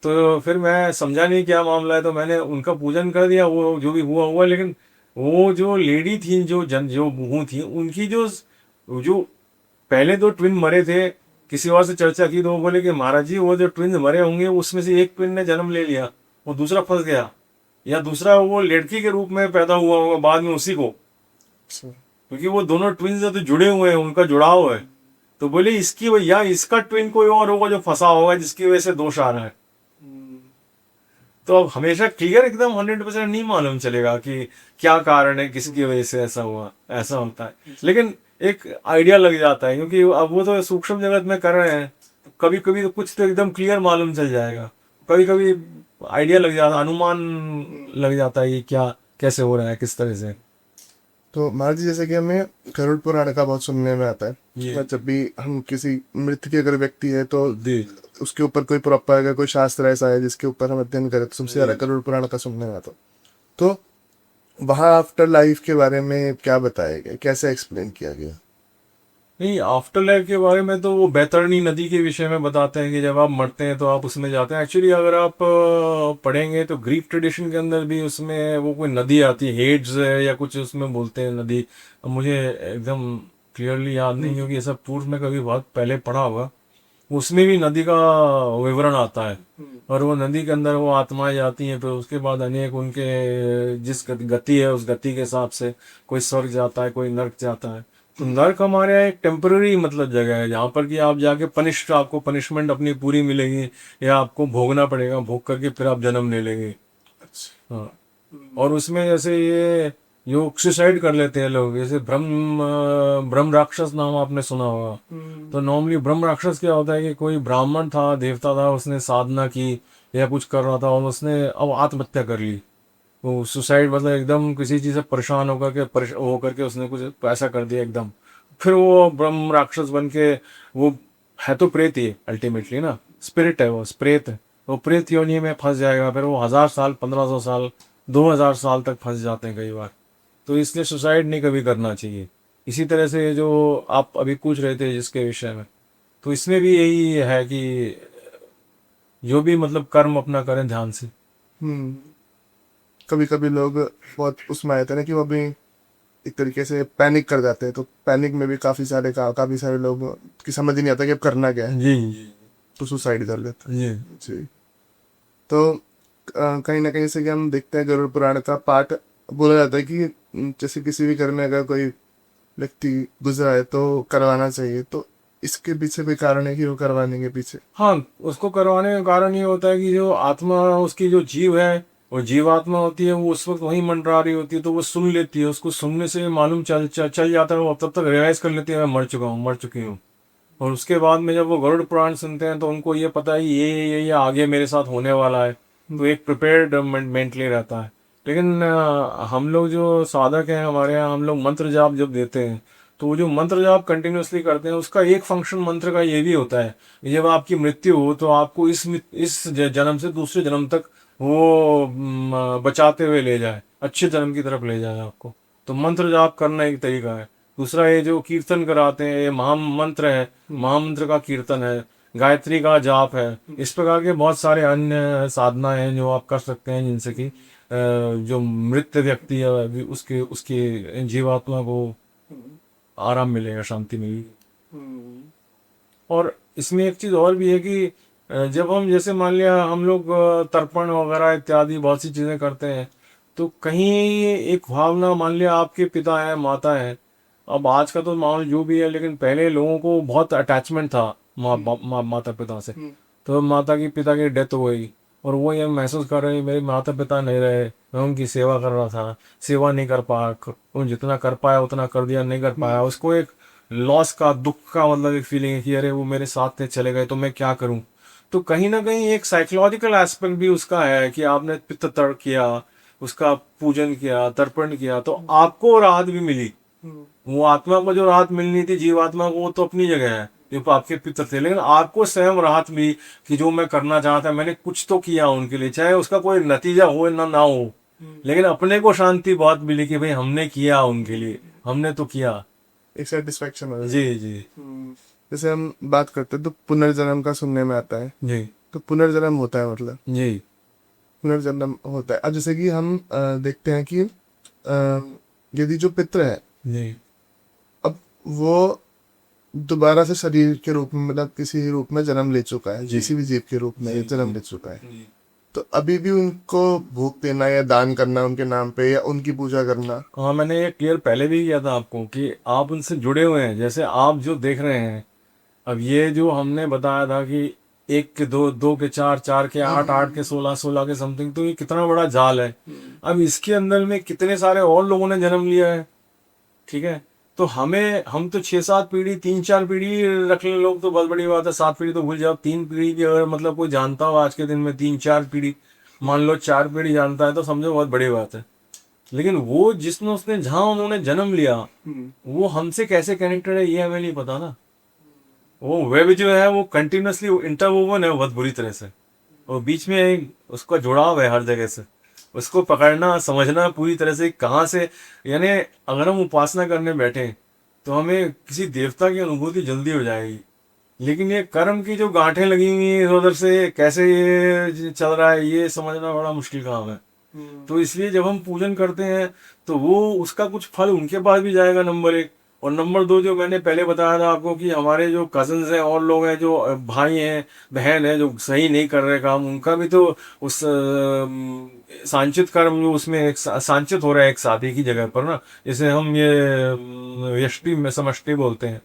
तो फिर मैं समझा नहीं क्या मामला है, तो मैंने उनका पूजन कर दिया, वो जो भी हुआ हुआ। लेकिन वो जो लेडी थी, जो बहू थी, उनकी जो पहले 2 ट्विन मरे थे, किसी और से चर्चा की तो वो बोले कि महाराज जी वो जो ट्विन मरे होंगे उसमें से एक ट्विन ने जन्म ले लिया, वो दूसरा फंस गया, या दूसरा वो लड़की के रूप में पैदा हुआ होगा बाद में उसी को, अच्छा। क्योंकि वो दोनों ट्विन तो जुड़े हुए हैं, उनका जुड़ाव है। तो बोले इसकी या इसका ट्विन कोई और होगा जो फंसा होगा जिसकी वजह से दोष आ रहा है। तो अब हमेशा क्लियर एकदम 100% नहीं मालूम चलेगा कि क्या कारण है, किसकी वजह से ऐसा हुआ, ऐसा होता है। लेकिन एक आइडिया लग जाता है, क्योंकि अब वो तो सूक्ष्म जगत में कर रहे हैं, तो कभी कभी तो कुछ तो एकदम क्लियर मालूम चल जाएगा, कभी कभी आइडिया लग जाता, अनुमान लग जाता है ये क्या कैसे हो रहा है, किस तरह से। तो महाराज जी, जैसे कि हमें गरुड़ पुराण का बहुत सुनने में आता है, ये जब भी हम किसी मृत की अगर व्यक्ति है तो जी उसके ऊपर कोई प्रॉपर अगर कोई शास्त्र ऐसा है जिसके ऊपर हम अध्ययन करें तो सबसे ज्यादा गरुड़ पुराण का सुनने में आता है। तो वहाँ आफ्टर लाइफ के बारे में क्या बताया गया, कैसे एक्सप्लेन किया गया? नहीं, आफ्टर लाइफ के बारे में तो वो बैतरणी नदी के विषय में बताते हैं कि जब आप मरते हैं तो आप उसमें जाते हैं। एक्चुअली अगर आप पढ़ेंगे तो ग्रीक ट्रेडिशन के अंदर भी उसमें वो कोई नदी आती है, हेड्स है या कुछ उसमें बोलते हैं नदी। अब मुझे एकदम क्लियरली याद नहीं, क्योंकि ये सब पूर्व में कभी बहुत पहले पढ़ा होगा। उसमें भी नदी का विवरण आता है, और वो नदी के अंदर वो आत्माएं जाती हैं, फिर उसके बाद अनेक उनके जिस गति है उस गति के हिसाब से कोई स्वर्ग जाता है, कोई नर्क जाता है। तो नर्क हमारे यहाँ एक टेम्पररी मतलब जगह है जहाँ पर कि आप जाके आपको पनिशमेंट अपनी पूरी मिलेगी, या आपको भोगना पड़ेगा, भोग करके फिर आप जन्म ले लेंगे। हाँ, और उसमें जैसे ये जो सुसाइड कर लेते हैं लोग, जैसे ब्रह्म राक्षस नाम आपने सुना होगा। तो नॉर्मली ब्रह्म राक्षस क्या होता है कि कोई ब्राह्मण था, देवता था, उसने साधना की या कुछ कर रहा था और उसने अब आत्महत्या कर ली। वो सुसाइड मतलब एकदम किसी चीज से परेशान होकर के उसने कुछ ऐसा कर दिया एकदम। फिर वो ब्रह्म राक्षस बन के, वो है तो प्रेत ही अल्टीमेटली ना, स्पिरिट है, वो प्रेत है। वो प्रेत योनि में फंस जाएगा, फिर वो 1000 साल, 1500 साल, 2000 साल तक फंस जाते हैं कई बार। तो इसलिए सुसाइड नहीं कभी करना चाहिए। इसी तरह से जो आप अभी पूछ रहे थे जिसके विषय में, तो इसमें भी यही है कि जो भी मतलब कर्म अपना करें ध्यान से। हम्म। कभी कभी लोग बहुत उसमें आते हैं ना कि वो अभी एक तरीके से पैनिक कर जाते हैं, तो पैनिक में भी काफी सारे लोग की समझ ही नहीं आता कि अब करना क्या है, जी जी तो सुसाइड कर लेते हैं। जी जी। तो कहीं ना कहीं से कि हम देखते हैं गरुड़ पुराण का पाठ बोला जाता है कि जैसे किसी भी घर में अगर कोई व्यक्ति गुजरा है तो करवाना चाहिए, तो इसके पीछे भी कारण है कि वो करवाने के पीछे? हाँ, उसको करवाने का कारण ये होता है कि जो आत्मा उसकी जो जीव है, वो जीवात्मा होती है, वो उस वक्त वहीं मंडरा रही होती है, तो वो सुन लेती है। उसको सुनने से मालूम चल जाता है, वो तब तक रियलाइज कर लेती है मैं मर चुका हूँ, मर चुकी हूँ। और उसके बाद में जब वो गरुड़ पुराण सुनते हैं तो उनको ये पता है ये आगे मेरे साथ होने वाला है, तो एक प्रिपेयर्ड मेंटली रहता है। लेकिन हम लोग जो साधक हैं हमारे यहाँ, हम लोग मंत्र जाप जब देते हैं, तो वो जो मंत्र जाप कंटिन्यूअसली करते हैं उसका एक फंक्शन मंत्र का ये भी होता है कि जब आपकी मृत्यु हो तो आपको इस जन्म से दूसरे जन्म तक वो बचाते हुए ले जाए, अच्छे जन्म की तरफ ले जाए आपको। तो मंत्र जाप करना एक तरीका है। दूसरा ये जो कीर्तन कराते हैं, ये महामंत्र है, महामंत्र का कीर्तन है, गायत्री का जाप है। इस प्रकार के बहुत सारे अन्य साधना हैं जो आप कर सकते हैं, जिनसे कि जो मृत व्यक्ति है उसके उसकी जीवात्मा को आराम मिलेगा, शांति मिलेगी। और इसमें एक चीज़ और भी है कि जब हम जैसे मान लिया हम लोग तर्पण वगैरह इत्यादि बहुत सी चीज़ें करते हैं, तो कहीं एक भावना, मान लिया आपके पिता है, माता है, अब आज का तो माहौल जो भी है, लेकिन पहले लोगों को बहुत अटैचमेंट था माता पिता से। तो माता की पिता की डेथ हो गई और वो ये महसूस कर रहे मेरे माता पिता नहीं रहे, मैं उनकी सेवा कर रहा था, सेवा नहीं कर पाया, उन जितना कर पाया उतना कर दिया, नहीं कर पाया, उसको एक लॉस का, दुख का मतलब एक फीलिंग है कि अरे वो मेरे साथ थे, चले गए तो मैं क्या करूं। तो कहीं ना कहीं एक साइकोलॉजिकल एस्पेक्ट भी उसका है कि आपने पितृ तर्पण किया, उसका पूजन किया, तर्पण किया, तो आपको राहत भी मिली। वो आत्मा को जो राहत मिलनी थी, जीवात्मा को, वो तो अपनी जगह है, जो आपके पितर थे, लेकिन आपको स्वयं राहत मिली कि जो मैं करना चाहता, मैंने कुछ तो किया उनके लिए, चाहे उसका कोई नतीजा हो ना हो, लेकिन अपने को शांति बहुत मिली कि भाई हमने किया उनके लिए, हमने तो किया। एक सेटिस्फेक्शन हो जाती जी है। जी जैसे हम बात करते हैं तो पुनर्जन्म का सुनने में आता है, जी तो पुनर्जन्म होता है, मतलब जी पुनर्जन्म होता है। अब जैसे कि हम देखते हैं कि यदि जो पितृ है, जी अब वो दोबारा से शरीर के रूप में, मतलब किसी रूप में जन्म ले चुका है, जी। किसी भी जीव के रूप में जी, जन्म जी। ले चुका है, जी। तो अभी भी उनको भोग देना या दान करना उनके नाम पे, या उनकी पूजा करना। हाँ, मैंने ये क्लियर पहले भी किया था आपको कि आप उनसे जुड़े हुए हैं, जैसे आप जो देख रहे हैं। अब ये जो हमने बताया था कि एक के दो, दो के चार, चार के आठ, आठ के 16, 16 के समथिंग, तो ये कितना बड़ा जाल है। अब इसके अंदर में कितने सारे और लोगों ने जन्म लिया है, ठीक है। तो हम तो 6-7 पीढ़ी, 3-4 पीढ़ी रख ले लोग तो बहुत बड़ी बात है, 7 पीढ़ी तो भूल जाओ, 3 पीढ़ी की अगर मतलब कोई जानता हो आज के दिन में, 3-4 पीढ़ी, मान लो 4 पीढ़ी जानता है तो समझो बहुत बड़ी बात है। लेकिन वो जिसने उसने जहां उन्होंने जन्म लिया, वो हमसे कैसे कनेक्टेड है ये हमें नहीं पता ना। वो वेब जो है वो कंटिन्यूसली इंटरवोवन है बहुत बुरी तरह से, और बीच में उसका जुड़ाव है हर जगह से। उसको पकड़ना, समझना पूरी तरह से कहाँ से, यानी अगर हम उपासना करने बैठे तो हमें किसी देवता की अनुभूति जल्दी हो जाएगी, लेकिन ये कर्म की जो गांठें लगी हुई हैं इधर उधर से कैसे ये चल रहा है, ये समझना बड़ा मुश्किल काम है। तो इसलिए जब हम पूजन करते हैं तो वो उसका कुछ फल उनके पास भी जाएगा, नंबर एक। और नंबर दो, जो मैंने पहले बताया था आपको कि हमारे जो कजन्स हैं और लोग हैं, जो भाई हैं, बहन है, जो सही नहीं कर रहे काम, उनका भी तो उस सांचित कर्म जो उसमें एक सांचित हो रहा है एक साथ एक ही जगह पर ना। जैसे हम ये यष्टि में समष्टि बोलते हैं,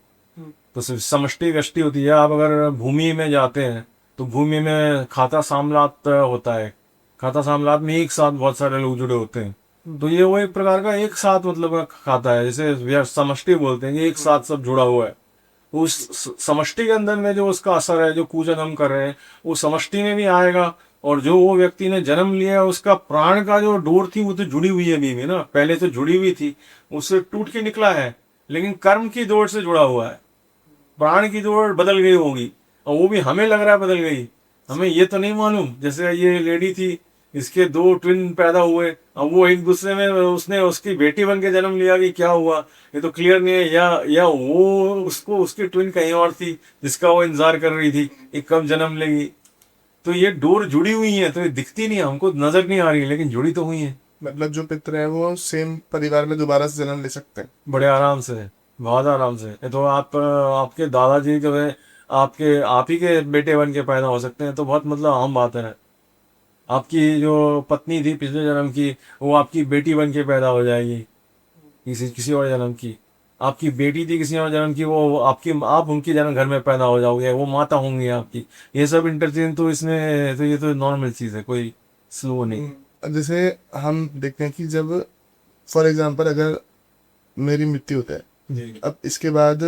तो समष्टि व्यष्टि होती है। आप अगर भूमि में जाते हैं तो भूमि में खाता सामलात होता है, खाता सामलात में एक साथ बहुत सारे लोग जुड़े होते हैं, तो ये वो एक प्रकार का एक साथ मतलब खाता है, जैसे समष्टि बोलते हैं कि एक साथ सब जुड़ा हुआ है। उस समष्टि के अंदर में जो उसका असर है, जो पूजन हम कर रहे हैं, वो समष्टि में भी आएगा। और जो वो व्यक्ति ने जन्म लिया है, उसका प्राण का जो डोर थी वो तो जुड़ी हुई है अभी भी ना, पहले तो जुड़ी हुई थी, उससे टूट के निकला है, लेकिन कर्म की डोर से जुड़ा हुआ है। प्राण की डोर बदल गई होगी, और वो भी हमें लग रहा है बदल गई, हमें ये तो नहीं मालूम। जैसे ये लेडी थी, इसके 2 ट्विन पैदा हुए, अब वो एक दूसरे में, उसने उसकी बेटी बन के जन्म लिया कि क्या हुआ, ये तो क्लियर नहीं है। या वो उसको, उसकी ट्विन कहीं और थी जिसका वो इंतजार कर रही थी कि कब जन्म लेगी। तो ये डोर जुड़ी हुई है, तो ये दिखती नहीं है, हमको नजर नहीं आ रही है, लेकिन जुड़ी तो हुई है। मतलब जो पितृ है वो सेम परिवार में दोबारा से जन्म ले सकते हैं। बड़े आराम से, बहुत आराम से। ये तो आप आपके दादाजी जो है, आप ही के बेटे बन के पैदा हो सकते हैं, तो बहुत मतलब आम बात है। आपकी जो पत्नी थी पिछले जन्म की, वो आपकी बेटी बन के पैदा हो जाएगी किसी किसी और जन्म की। आपकी बेटी थी किसी और जन्म की, वो आपकी, आप उनकी जन्म घर में पैदा हो जाओगे, वो माता होंगी आपकी। ये सब इंटरचेंज तो इसमें तो, ये तो नॉर्मल चीज़ है, कोई स्लो नहीं। जैसे हम देखते हैं कि जब फॉर एग्जांपल अगर मेरी मृत्यु होता है, जी अब इसके बाद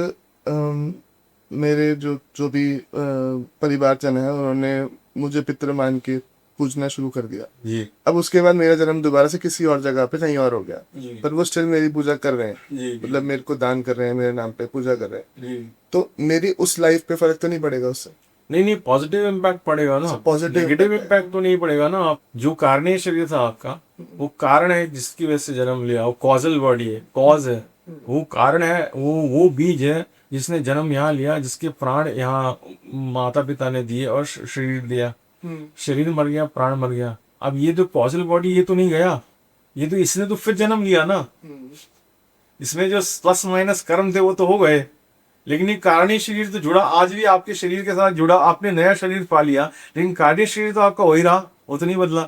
मेरे जो जो भी परिवारजन है उन्होंने मुझे पितृ मान के पूजना शुरू कर दिया। जी अब उसके बाद मेरा जन्म दोबारा से किसी और जगह पे कहीं और हो गया, जी पर वो स्टिल मेरी पूजा कर रहे हैं, जी मतलब मेरे को दान कर रहे हैं, मेरे नाम पे पूजा कर रहे हैं, जी। तो मेरी उस लाइफ पे फर्क तो नहीं पड़ेगा उससे? नहीं नहीं, पॉजिटिव इम्पैक्ट पड़ेगा ना, पॉजिटिव नेगेटिव इम्पैक्ट तो नहीं पड़ेगा ना। आप जो कारणीय शरीर था आपका, वो कारण है जिसकी वजह से जन्म लिया, वो कॉजल बॉडी है, कॉज है, वो कारण है, वो बीज है जिसने जन्म यहाँ लिया, जिसके प्राण यहाँ माता पिता ने दिए और शरीर दिया। शरीर मर गया, प्राण मर गया। अब ये जो कॉजल बॉडी, ये तो नहीं गया, ये तो इसने तो फिर जन्म लिया ना। इसमें जो प्लस माइनस कर्म थे वो तो हो गए, लेकिन ये कारणी शरीर तो जुड़ा, आज भी आपके शरीर के साथ जुड़ा, आपने नया शरीर पा लिया, लेकिन कार्य शरीर तो आपका वही रहा, वो तो नहीं बदला।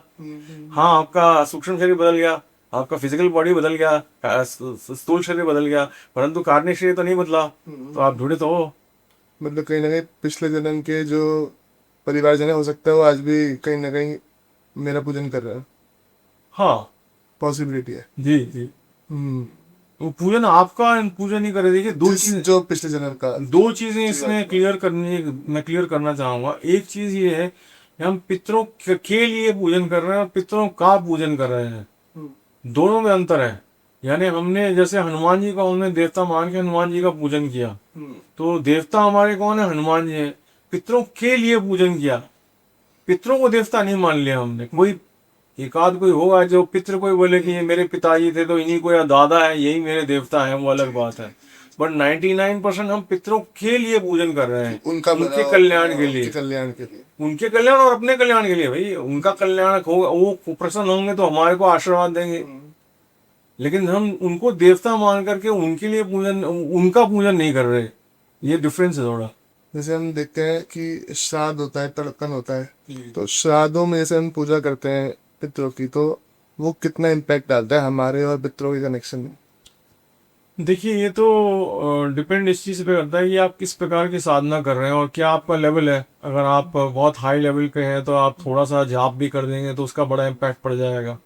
हाँ, आपका सूक्ष्म शरीर बदल गया, आपका फिजिकल बॉडी बदल गया, स्थूल शरीर बदल गया, परंतु कार्य शरीर तो नहीं बदला। तो आप जुड़े तो हो। मतलब कहीं ना कहीं पिछले जन्म के जो परिवारजन है, हो सकता है वो आज भी कहीं ना कहीं मेरा पूजन कर रहा है। हाँ पॉसिबिलिटी है। जी जी। हम्म। वो पूजन आपका, पूजन नहीं करे। देखिए दो चीज, जो पिछले जन्म का। दो चीजें इसमें क्लियर करनी, मैं क्लियर करना चाहूंगा। एक चीज ये है कि हम पितरों के लिए पूजन कर रहे हैं और पितरों का पूजन कर रहे हैं, दोनों में अंतर है। यानी हमने जैसे हनुमान जी को हमने देवता मान के हनुमान जी का पूजन किया, तो देवता हमारे कौन है? हनुमान जी है। पितरों के लिए पूजन किया, पितरों को देवता नहीं मान लिया हमने। कोई एक आध कोई होगा जो पितृ कोई बोले कि ये मेरे पिताजी थे तो इन्हीं को, या दादा है यही मेरे देवता है, वो अलग बात है। बट 99% हम पितरों के लिए पूजन कर रहे हैं, उनका उनके कल्याण के लिए, कल्याण के लिए। उनके कल्याण और अपने कल्याण के लिए। भाई उनका कल्याण होगा, वो प्रसन्न होंगे तो हमारे को आशीर्वाद देंगे। लेकिन हम उनको देवता मान करके उनके लिए पूजन, उनका पूजन नहीं कर रहे। ये डिफरेंस है थोड़ा। जैसे हम देखते हैं कि श्राद्ध होता है, तर्पण होता है, तो श्राद्धों में जैसे हम पूजा करते हैं पितरों की, तो वो कितना इम्पैक्ट डालता है हमारे और पितरों के कनेक्शन में? देखिए ये तो डिपेंड इस चीज़ पे करता है कि आप किस प्रकार की साधना कर रहे हैं और क्या आपका लेवल है। अगर आप बहुत हाई लेवल के हैं तो आप थोड़ा सा जाप भी कर देंगे तो उसका बड़ा इम्पैक्ट पड़ जाएगा।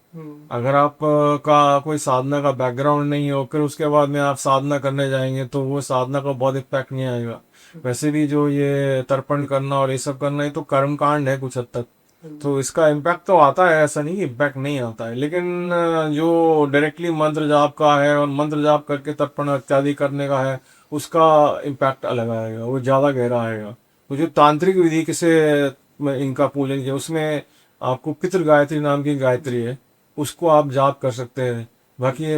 अगर आप का कोई साधना का बैकग्राउंड नहीं हो, फिर उसके बाद में आप साधना करने जाएंगे तो वो साधना का बहुत इम्पैक्ट नहीं आएगा। वैसे भी जो ये तर्पण करना और ये सब करना, ये तो कर्म कांड है कुछ हद तक, तो इसका इम्पैक्ट तो आता है, ऐसा नहीं कि इम्पैक्ट नहीं आता है। लेकिन जो डायरेक्टली मंत्र जाप का है और मंत्र जाप करके तर्पण इत्यादि करने का है, उसका इम्पैक्ट अलग आएगा, वो ज़्यादा गहरा आएगा। तो जो तांत्रिक विधि किसे इनका पूजन किया, उसमें आपको पितृ गायत्री नाम की गायत्री है, उसको आप जाप कर सकते हैं। बाकी ये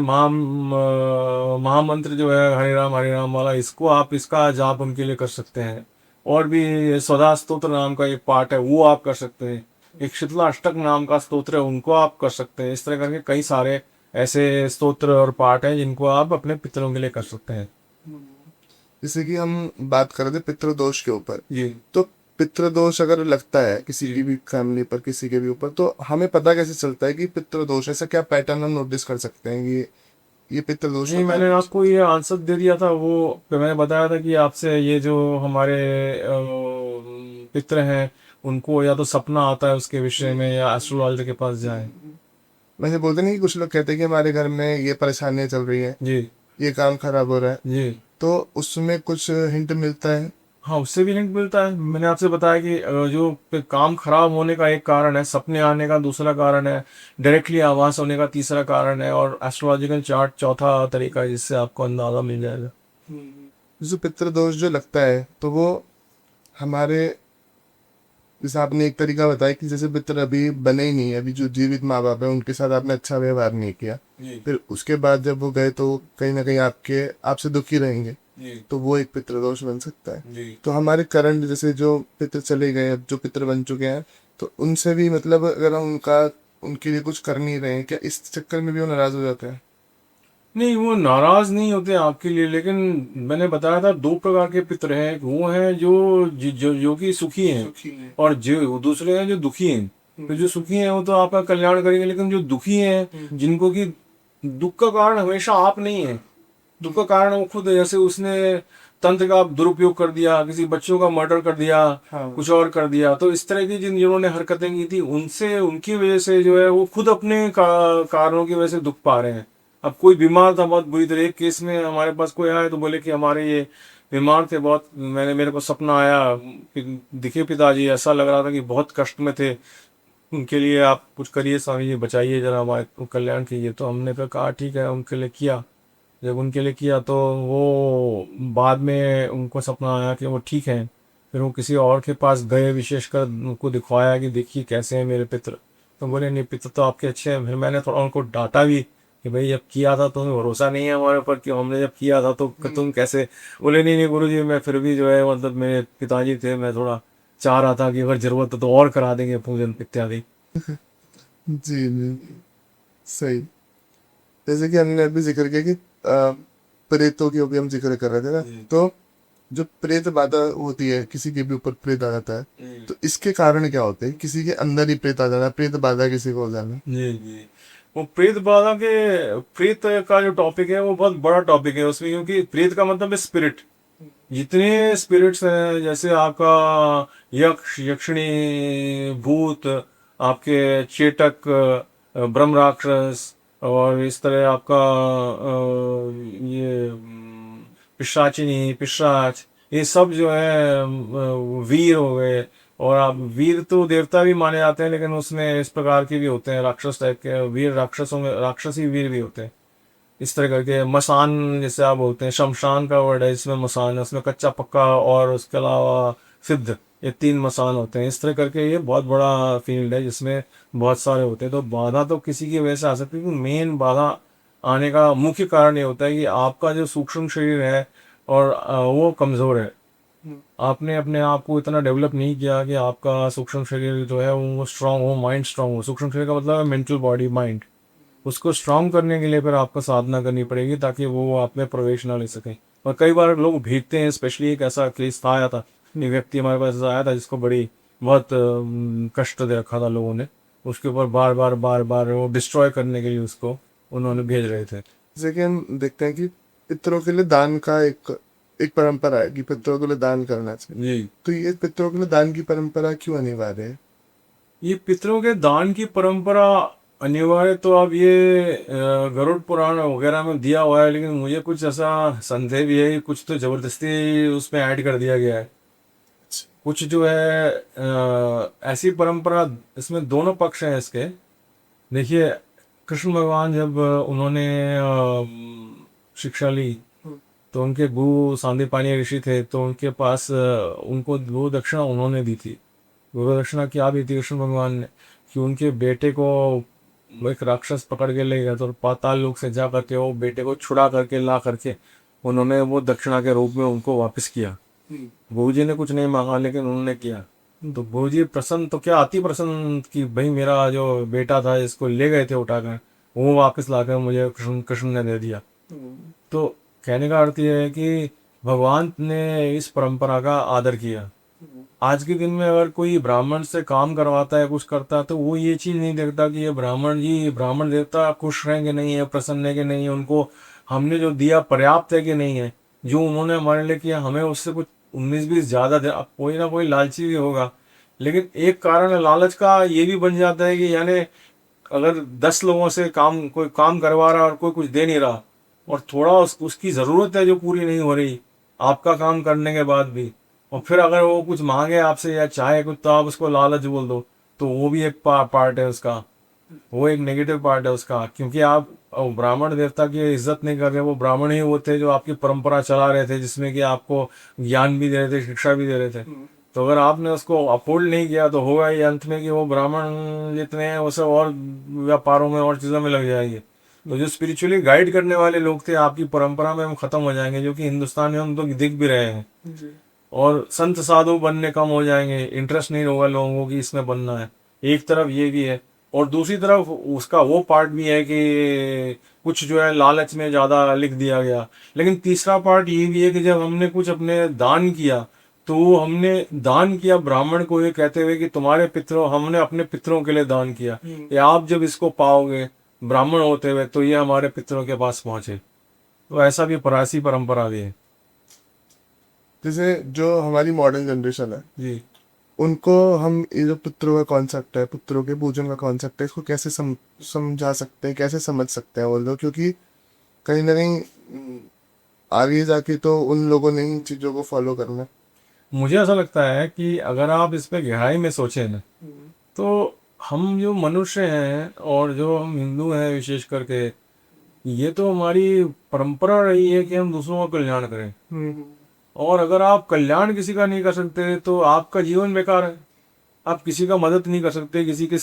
महामंत्र जो है हरे राम वाला, इसको आप, इसका जाप उनके लिए कर सकते हैं। और भी सदा स्तोत्र नाम का एक पाठ है, वो आप कर सकते हैं। एक शीतला अष्टक नाम का स्तोत्र है, उनको आप कर सकते हैं। इस तरह करके कई सारे ऐसे स्तोत्र और पाठ हैं जिनको आप अपने पितरों के लिए कर सकते हैं। जैसे कि हम बात कर रहे थे पितृदोष के ऊपर, जी। तो पितृदोष अगर लगता है किसी की भी फैमिली पर, किसी के भी ऊपर, तो हमें पता कैसे चलता है कि पितृदोष? ऐसा क्या पैटर्न हम नोटिस कर सकते हैं कि ये पितृदोष जी, मैंने आपको ये आंसर दे दिया था, वो मैंने बताया था कि आपसे ये जो हमारे पितर हैं, उनको या तो सपना आता है उसके विषय में, या एस्ट्रोलॉजर के पास जाए। वैसे बोलते नहीं कि कुछ लोग कहते हैं कि हमारे घर में ये परेशानियां चल रही है, जी ये काम खराब हो रहा है, जी। तो उसमें कुछ हिंट मिलता है? हाँ, उससे भी हिंट मिलता है। मैंने आपसे बताया कि जो काम खराब होने का एक कारण है, सपने आने का दूसरा कारण है, डायरेक्टली आवाज होने का तीसरा कारण है, और एस्ट्रोलॉजिकल चार्ट चौथा तरीका है जिससे आपको अंदाजा मिल जाएगा। जो पितृदोष जो लगता है, तो वो हमारे, जैसे आपने एक तरीका बताया कि जैसे पितर अभी बने ही नहीं है, अभी जो जीवित माँ बाप है उनके साथ आपने अच्छा व्यवहार नहीं किया, जी फिर उसके बाद जब वो गए तो कहीं ना कहीं आपसे दुखी रहेंगे, जी तो वो एक पितृदोष बन सकता है। जी। तो हमारे करंट जैसे जो पितर चले गए, अब जो पितर बन चुके हैं, तो उनसे भी मतलब अगर हम उनके लिए कुछ कर नहीं रहे हैं, क्या इस चक्कर में भी वो नाराज हो जाते हैं? नहीं, वो नाराज नहीं होते आपके लिए, लेकिन मैंने बताया था दो प्रकार के पितर हैं। एक वो हैं जो कि सुखी हैं, और जो दूसरे हैं जो दुखी हैं। तो जो सुखी हैं वो तो आपका कल्याण करेंगे, लेकिन जो दुखी हैं, जिनको कि दुख का कारण हमेशा आप नहीं है, दुख का कारण वो खुद है। जैसे उसने तंत्र का दुरुपयोग कर दिया, किसी बच्चों का मर्डर कर दिया, हाँ। कुछ और कर दिया, तो इस तरह की जिन्होंने हरकतें की थी, उनसे, उनकी वजह से जो है वो खुद अपने कारणों की वजह से दुख पा रहे हैं। अब कोई बीमार था बहुत बुरी तरह, एक केस में हमारे पास कोई आया तो बोले कि हमारे ये बीमार थे बहुत, मेरे को सपना आया कि दिखे पिताजी, ऐसा लग रहा था कि बहुत कष्ट में थे, उनके लिए आप कुछ करिए स्वामी जी, बचाइए जरा, हमारे कल्याण कीजिए। तो हमने फिर कहा ठीक है, उनके लिए किया। जब उनके लिए किया तो वो बाद में उनको सपना आया कि वो ठीक हैं। फिर वो किसी और के पास गए, विशेषकर उनको दिखवाया कि देखिए कैसे हैं मेरे पितर। तो बोले नहीं, पितर तो आपके अच्छे हैं। फिर मैंने थोड़ा उनको डांटा भी कि भाई जब किया था तुम्हें भरोसा नहीं है हमारे ऊपर, कि हमने जब किया था तो तुम कैसे। बोले नहीं नहीं गुरुजी, मैं फिर भी जो है, मतलब मेरे पिताजी थे, मैं थोड़ा चाह रहा था कि अगर जरूरत है तो और करा देंगे पूजन इत्यादि। जी जी, सही। जैसे कि हमने अभी जिक्र किया कि प्रेतों की भी हम जिक्र कर रहे थे ना, तो जो प्रेत बाधा होती है, किसी के भी ऊपर प्रेत आ जाता है, तो इसके कारण क्या होते हैं? किसी के अंदर ही प्रेत आ जाना, प्रेत बाधा किसी को हो जाना। जी जी। वो प्रेत बाधा के, प्रेत का जो टॉपिक है वो बहुत बड़ा टॉपिक है उसमें, क्योंकि प्रेत का मतलब है स्पिरिट। जितने स्पिरिट्स हैं, जैसे आपका यक्ष, यक्षिणी, भूत, आपके चेटक, ब्रह्म राक्षस, और इस तरह आपका ये पिशाचिनी, पिशाच, ये सब जो है वीर हो गए। और आप वीर तो देवता भी माने जाते हैं, लेकिन उसमें इस प्रकार के भी होते हैं, राक्षस टाइप के वीर, राक्षसों में राक्षसी वीर भी होते हैं। इस तरह करके मसान जैसे आप बोलते हैं, शमशान का वर्ड है इसमें, मसान है उसमें, कच्चा पक्का और उसके अलावा सिद्ध, ये तीन मसान होते हैं। इस तरह करके ये बहुत बड़ा फील्ड है जिसमें बहुत सारे होते हैं। तो बाधा तो किसी की वजह से आ सकती है, क्योंकि मेन बाधा आने का मुख्य कारण ये होता है कि आपका जो सूक्ष्म शरीर है और वो कमज़ोर है। आपने अपने आप को इतना डेवलप नहीं किया कि आपका सूक्ष्म शरीर जो है वो स्ट्रांग हो, माइंड स्ट्रांग हो। सूक्ष्म शरीर का मतलब है मेंटल बॉडी, माइंड। उसको स्ट्रांग करने के लिए फिर आपको साधना करनी पड़ेगी, ताकि वो आप में प्रवेश ना ले सकें। और कई बार लोग भीगते हैं, स्पेशली एक ऐसा केस था, आया था, एक व्यक्ति हमारे पास ऐसा आया था जिसको बड़ी बहुत कष्ट दे रखा था लोगों ने। उसके ऊपर बार बार बार बार वो डिस्ट्रॉय करने के लिए उसको उन्होंने भेज रहे थे। जैसे कि हम देखते हैं कि पितरों के लिए दान का एक एक परंपरा है कि पितरों के लिए दान करना चाहिए। जी। तो ये पितरों के लिए दान की परंपरा क्यों अनिवार्य है? ये पितरों के दान की परंपरा अनिवार्य तो अब ये गरुड़ पुराण वगैरह में दिया हुआ है, लेकिन मुझे कुछ ऐसा संदेह भी है कि कुछ तो जबरदस्ती उसमें ऐड कर दिया गया है। कुछ जो है ऐसी परंपरा, इसमें दोनों पक्ष हैं इसके। देखिए, कृष्ण भगवान जब उन्होंने शिक्षा ली, तो उनके गुरु सांदीपानी ऋषि थे, तो उनके पास उनको वो दक्षिणा उन्होंने दी थी। वो दक्षिणा क्या दी थी कृष्ण भगवान ने, कि उनके बेटे को एक राक्षस पकड़ के ले गया, तो पाताल लोक से जा करके वो बेटे को छुड़ा करके ला करके उन्होंने वो दक्षिणा के रूप में उनको वापस किया। गुरु जी ने कुछ नहीं मांगा, लेकिन उन्होंने किया। तो गुरु जी प्रसन्न, तो क्या अति प्रसन्न, कि भाई मेरा जो बेटा था इसको ले गए थे उठाकर, वो वापस लाकर मुझे कृष्ण कृष्ण ने दे दिया। तो कहने का अर्थ ये है कि भगवान ने इस परंपरा का आदर किया। आज के दिन में अगर कोई ब्राह्मण से काम करवाता है, कुछ करता है, तो वो ये चीज़ नहीं देखता कि ये ब्राह्मण जी, ब्राह्मण देवता खुश हैं कि नहीं है, प्रसन्न है कि नहीं है, उनको हमने जो दिया पर्याप्त है कि नहीं है। जो उन्होंने हमारे लिए किया, हमें उससे कुछ 19-20 ज़्यादा दे। अब कोई ना कोई लालची भी होगा, लेकिन एक कारण लालच का ये भी बन जाता है कि यानी अगर 10 लोगों से कोई काम करवा रहा है और कोई कुछ दे नहीं रहा, और थोड़ा उसकी ज़रूरत है जो पूरी नहीं हो रही आपका काम करने के बाद भी, और फिर अगर वो कुछ मांगे आपसे या चाहे कुछ, तो आप उसको लालच बोल दो, तो वो भी एक पार्ट है उसका, वो एक नेगेटिव पार्ट है उसका। क्योंकि आप ब्राह्मण देवता की इज्जत नहीं कर रहे, वो ब्राह्मण ही वो थे जो आपकी परंपरा चला रहे थे, जिसमें कि आपको ज्ञान भी दे रहे थे, शिक्षा भी दे रहे थे। तो अगर आपने उसको अपहोल्ड नहीं किया, तो होगा ये अंत में कि वो ब्राह्मण जितने हैं वो सब और व्यापारों में और चीज़ों में लग जाएंगे। तो जो स्पिरिचुअली गाइड करने वाले लोग थे आपकी परंपरा में, हम खत्म हो जाएंगे, जो कि हिंदुस्तान में हम तो दिख भी रहे हैं। और संत साधु बनने कम हो जाएंगे, इंटरेस्ट नहीं होगा लोगों को कि इसमें बनना है। एक तरफ ये भी है, और दूसरी तरफ उसका वो पार्ट भी है कि कुछ जो है लालच में ज़्यादा लिख दिया गया। लेकिन तीसरा पार्ट ये भी है कि जब हमने कुछ अपने दान किया, तो हमने दान किया ब्राह्मण को ये कहते हुए कि तुम्हारे पितरों, हमने अपने पितरों के लिए दान किया, कि आप जब इसको पाओगे ब्राह्मण होते हुए, तो ये हमारे पितरों के पास पहुंचे। तो ऐसा भी परासी परंपरा भी है। जैसे जो हमारी मॉडर्न जनरेशन है, जी। उनको हम ये जो पितरों का कॉन्सेप्ट है, पितरों के पूजन का कॉन्सेप्ट है, इसको कैसे समझा सकते हैं, कैसे समझ सकते हैं वो लोग? क्योंकि कहीं ना कहीं आगे जाके तो उन लोगों ने इन चीजों को फॉलो करना है। मुझे ऐसा लगता है कि अगर आप इस पे गहराई में सोचें ना, तो हम जो मनुष्य हैं और जो हम हिंदू हैं विशेष करके, ये तो हमारी परंपरा रही है कि हम दूसरों का कल्याण करें। और अगर आप कल्याण किसी का नहीं कर सकते, तो आपका जीवन बेकार है। आप किसी का मदद नहीं कर सकते, किसी का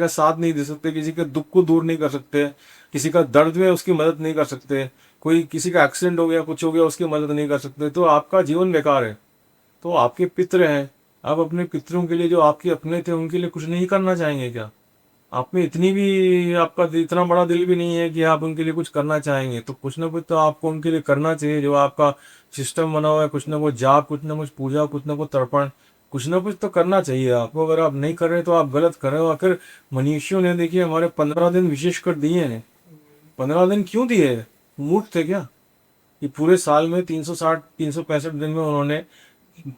साथ नहीं दे सकते, किसी के दुख को दूर नहीं कर सकते, किसी का दर्द में उसकी मदद नहीं कर सकते, कोई किसी का एक्सीडेंट हो गया, कुछ हो गया, उसकी मदद नहीं कर सकते, तो आपका जीवन बेकार है। तो आपके पितृ हैं, आप अपने पितरों के लिए, जो आपके अपने थे, उनके लिए कुछ नहीं करना चाहेंगे क्या? आप में इतनी भी आपका इतना बड़ा दिल भी नहीं है कि आप उनके लिए कुछ करना चाहेंगे, तो कुछ ना कुछ तो आपको उनके लिए करना चाहिए। जो आपका सिस्टम बना हुआ है, कुछ ना कुछ जाप, कुछ ना कुछ पूजा, कुछ ना कुछ तर्पण, कुछ ना कुछ तो करना चाहिए आपको। अगर आप नहीं कर रहे तो आप गलत कर रहे हो। आखिर मनुष्यों ने देखिए हमारे 15 दिन विशेष कर दिए हैं। 15 दिन क्यों दिए? मूर्ख थे क्या? कि पूरे साल में 360 365 दिन में उन्होंने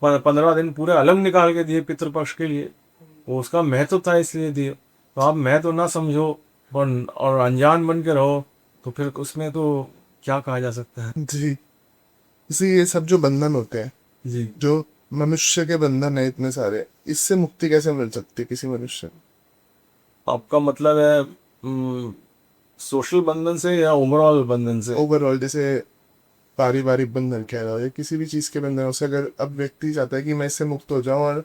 15 दिन पूरे अलग निकाल के दिए पितृपक्ष के लिए। वो उसका महत्व था इसलिए दिए। तो आप महत्व ना समझो और अनजान बन के रहो, तो फिर उसमें तो क्या कहा जा सकता है। जी। इसी ये सब जो बंधन होते हैं, जी। जो मनुष्य के बंधन है इतने सारे, इससे मुक्ति कैसे मिल सकती है किसी मनुष्य आपका मतलब है सोशल बंधन से या ओवरऑल बंधन से? को? ओवरऑल, जैसे पारिवारिक बंधन कह रहा हो या किसी भी चीज के बंधन से, अगर अब व्यक्ति चाहता है कि मैं इससे मुक्त हो जाऊं और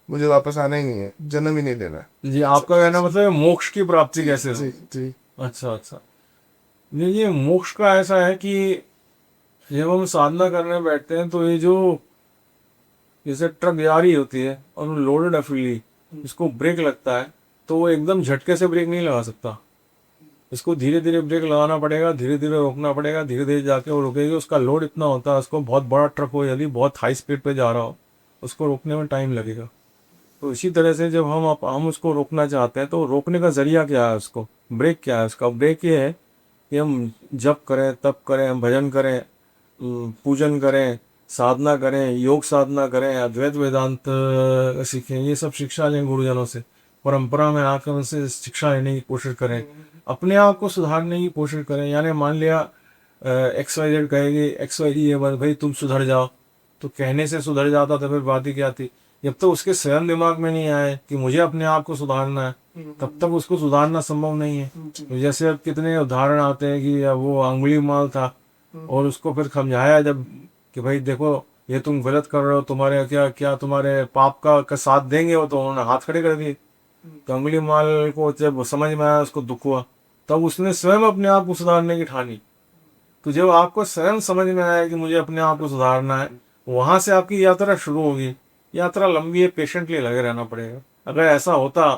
मुझे वापस आना ही नहीं है, जन्म ही नहीं लेना है। जी, आपका कहना मतलब है मोक्ष की प्राप्ति कैसे हो? जी जी। अच्छा अच्छा। ये मोक्ष का ऐसा है कि जब हम साधना करने बैठते हैं तो ये जो जैसे ट्रक जा रही होती है और लोडेड है फुल्ली, इसको ब्रेक लगता है, तो वो एकदम झटके से ब्रेक नहीं लगा सकता। इसको धीरे धीरे ब्रेक लगाना पड़ेगा, धीरे धीरे रोकना पड़ेगा, धीरे धीरे जाके वो रुकेगी। उसका लोड इतना होता है, उसको बहुत बड़ा ट्रक हो यदि बहुत हाई स्पीड पे जा रहा हो, उसको रोकने में टाइम लगेगा। तो इसी तरह से जब हम उसको रोकना चाहते हैं, तो रोकने का जरिया क्या है? उसको ब्रेक क्या है? उसका ब्रेक ये है कि हम जप करें, तप करें, हम भजन करें, पूजन करें, साधना करें, योग साधना करें, अद्वैत वेदांत सीखें, ये सब शिक्षा लें गुरुजनों से, परंपरा में आकर उनसे शिक्षा लेने की कोशिश करें, अपने आप को सुधारने की कोशिश करें। यानी मान लिया XYZ कहेगी, XYZ ये बात, भाई तुम सुधर जाओ, तो कहने से सुधर जाता तो फिर बात ही क्या थी। जब तक उसके स्वयं दिमाग में नहीं आए कि मुझे अपने आप को सुधारना है, तब तक उसको सुधारना संभव नहीं है। तो जैसे अब कितने उदाहरण आते हैं कि अब वो अंगुली माल था और उसको फिर समझाया जब कि भाई देखो ये तुम गलत कर रहे हो, तुम्हारे क्या क्या तुम्हारे पाप का साथ देंगे वो, तो उन्होंने हाथ खड़े कर दिए। तो अंगुली माल को जब समझ में आया, उसको दुख हुआ, तब उसने स्वयं अपने आप को सुधारने की ठानी। तो जब आपको स्वयं समझ में आया कि मुझे अपने आप को सुधारना है, वहां से आपकी यात्रा शुरू होगी। यात्रा लंबी है, पेशेंटली लगे रहना पड़ेगा। अगर ऐसा होता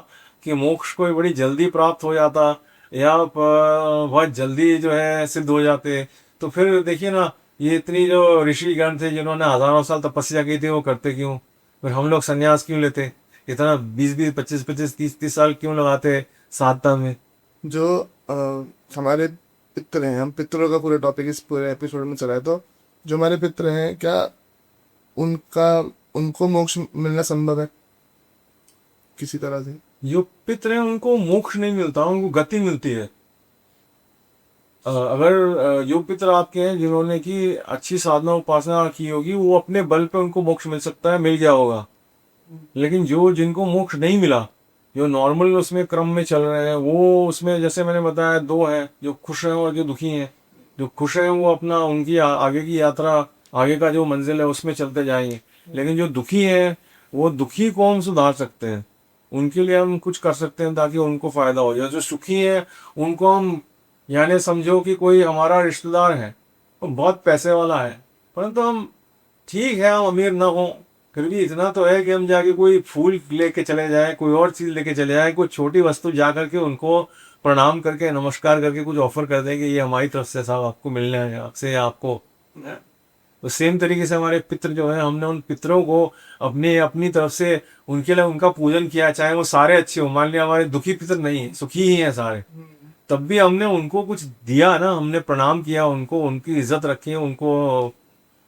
कि मोक्ष कोई बड़ी जल्दी प्राप्त हो जाता या बहुत जल्दी जो है सिद्ध हो जाते, तो फिर देखिए ना, ये इतनी जो ऋषिगण थे जिन्होंने हजारों साल तपस्या की थी, वो करते क्यों? फिर हम लोग संन्यास क्यों लेते? इतना 20 20 25 25 30 30 साल क्यों लगाते साधना में? जो हमारे पितृ हैं, हम पितरों का पूरा टॉपिक इस पूरे एपिसोड में चला है, तो जो हमारे पितृ हैं, क्या उनका उनको मोक्ष मिलना संभव है किसी तरह से? जो पितृ हैं उनको मोक्ष नहीं मिलता, उनको गति मिलती है। अगर योग पितर आपके हैं जिन्होंने की अच्छी साधना उपासना की होगी, वो अपने बल पे उनको मोक्ष मिल सकता है, मिल गया होगा। लेकिन जो जिनको मोक्ष नहीं मिला, जो नॉर्मल उसमें क्रम में चल रहे हैं, वो उसमें जैसे मैंने बताया दो हैं, जो खुश हैं और जो दुखी हैं। जो खुश हैं वो अपना उनकी आगे की यात्रा, आगे का जो मंजिल है उसमें चलते जाएंगे। लेकिन जो दुखी हैं, वो दुखी को हम सुधार सकते हैं, उनके लिए हम कुछ कर सकते हैं ताकि उनको फायदा हो जाए। जो सुखी है उनको हम, यानी समझो कि कोई हमारा रिश्तेदार है, वो बहुत पैसे वाला है, परंतु हम, ठीक है हम अमीर ना हो, फिर भी इतना तो है कि हम जाके कोई फूल लेके चले जाएं, कोई और चीज लेके चले जाएं, कोई छोटी वस्तु जा करके उनको प्रणाम करके नमस्कार करके कुछ ऑफर कर दें कि ये हमारी तरफ से साहब आपको मिलना है, आपसे आपको। तो सेम तरीके से हमारे पितृ जो है, हमने उन पितरों को अपनी अपनी तरफ से उनके लिए उनका पूजन किया, चाहे वो सारे अच्छे हो। मान लिया हमारे दुखी पितर नहीं है, सुखी ही हैं सारे, तब भी हमने उनको कुछ दिया ना, हमने प्रणाम किया उनको, उनकी इज्जत रखी, उनको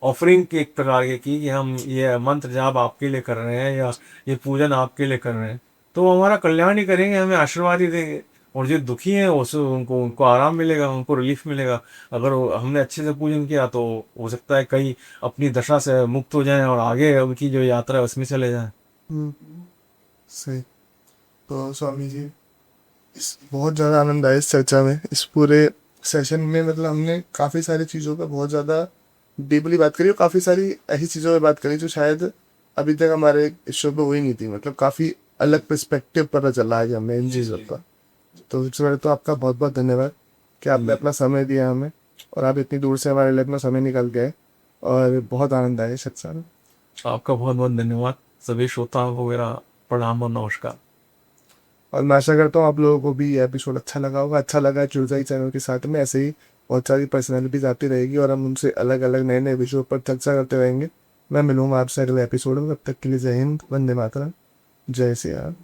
ऑफरिंग की एक प्रकार की कि हम ये मंत्र जाप आपके लिए कर रहे हैं या ये पूजन आपके लिए कर रहे हैं, तो वो हमारा कल्याण ही करेंगे, हमें आशीर्वाद ही देंगे। और जो दुखी हैं उस उनको उनको आराम मिलेगा, उनको रिलीफ मिलेगा। अगर हमने अच्छे से पूजन किया तो हो सकता है कई अपनी दशा से मुक्त हो जाएं और आगे उनकी जो यात्रा है उसमें चले जाएं। हम्म, सही। तो स्वामी जी, इस बहुत ज़्यादा आनंद आया इस चर्चा में, इस पूरे सेशन में। मतलब हमने काफ़ी सारी चीज़ों पर बहुत ज़्यादा डीपली बात करी और काफ़ी सारी ऐसी चीज़ों पर बात करी जो शायद अभी तक हमारे इस शो पे हुई नहीं थी। मतलब काफ़ी अलग पर्सपेक्टिव पता चला है हमें इन चीज़ों का। तो सबसे पहले तो आपका बहुत बहुत धन्यवाद कि आपने अपना समय दिया हमें, और आप इतनी दूर से हमारे लिए अपना समय निकाल गए, और बहुत आनंद आया इस चर्चा में। आपका बहुत बहुत धन्यवाद। सभी श्रोताओं को मेरा प्रणाम और नमस्कार। और मैं आशा करता हूँ आप लोगों को भी ये एपिसोड अच्छा लगा होगा। अच्छा लगा चुड़साई चैनल के साथ में ऐसे ही बहुत सारी पर्सनैलिटीज आती रहेगी और हम उनसे अलग अलग नए नए विषयों पर चर्चा करते रहेंगे। मैं मिलूंगा आपसे अगले एपिसोड में, तब तक के लिए जय हिंद, वंदे मातरम, जय श्री राम।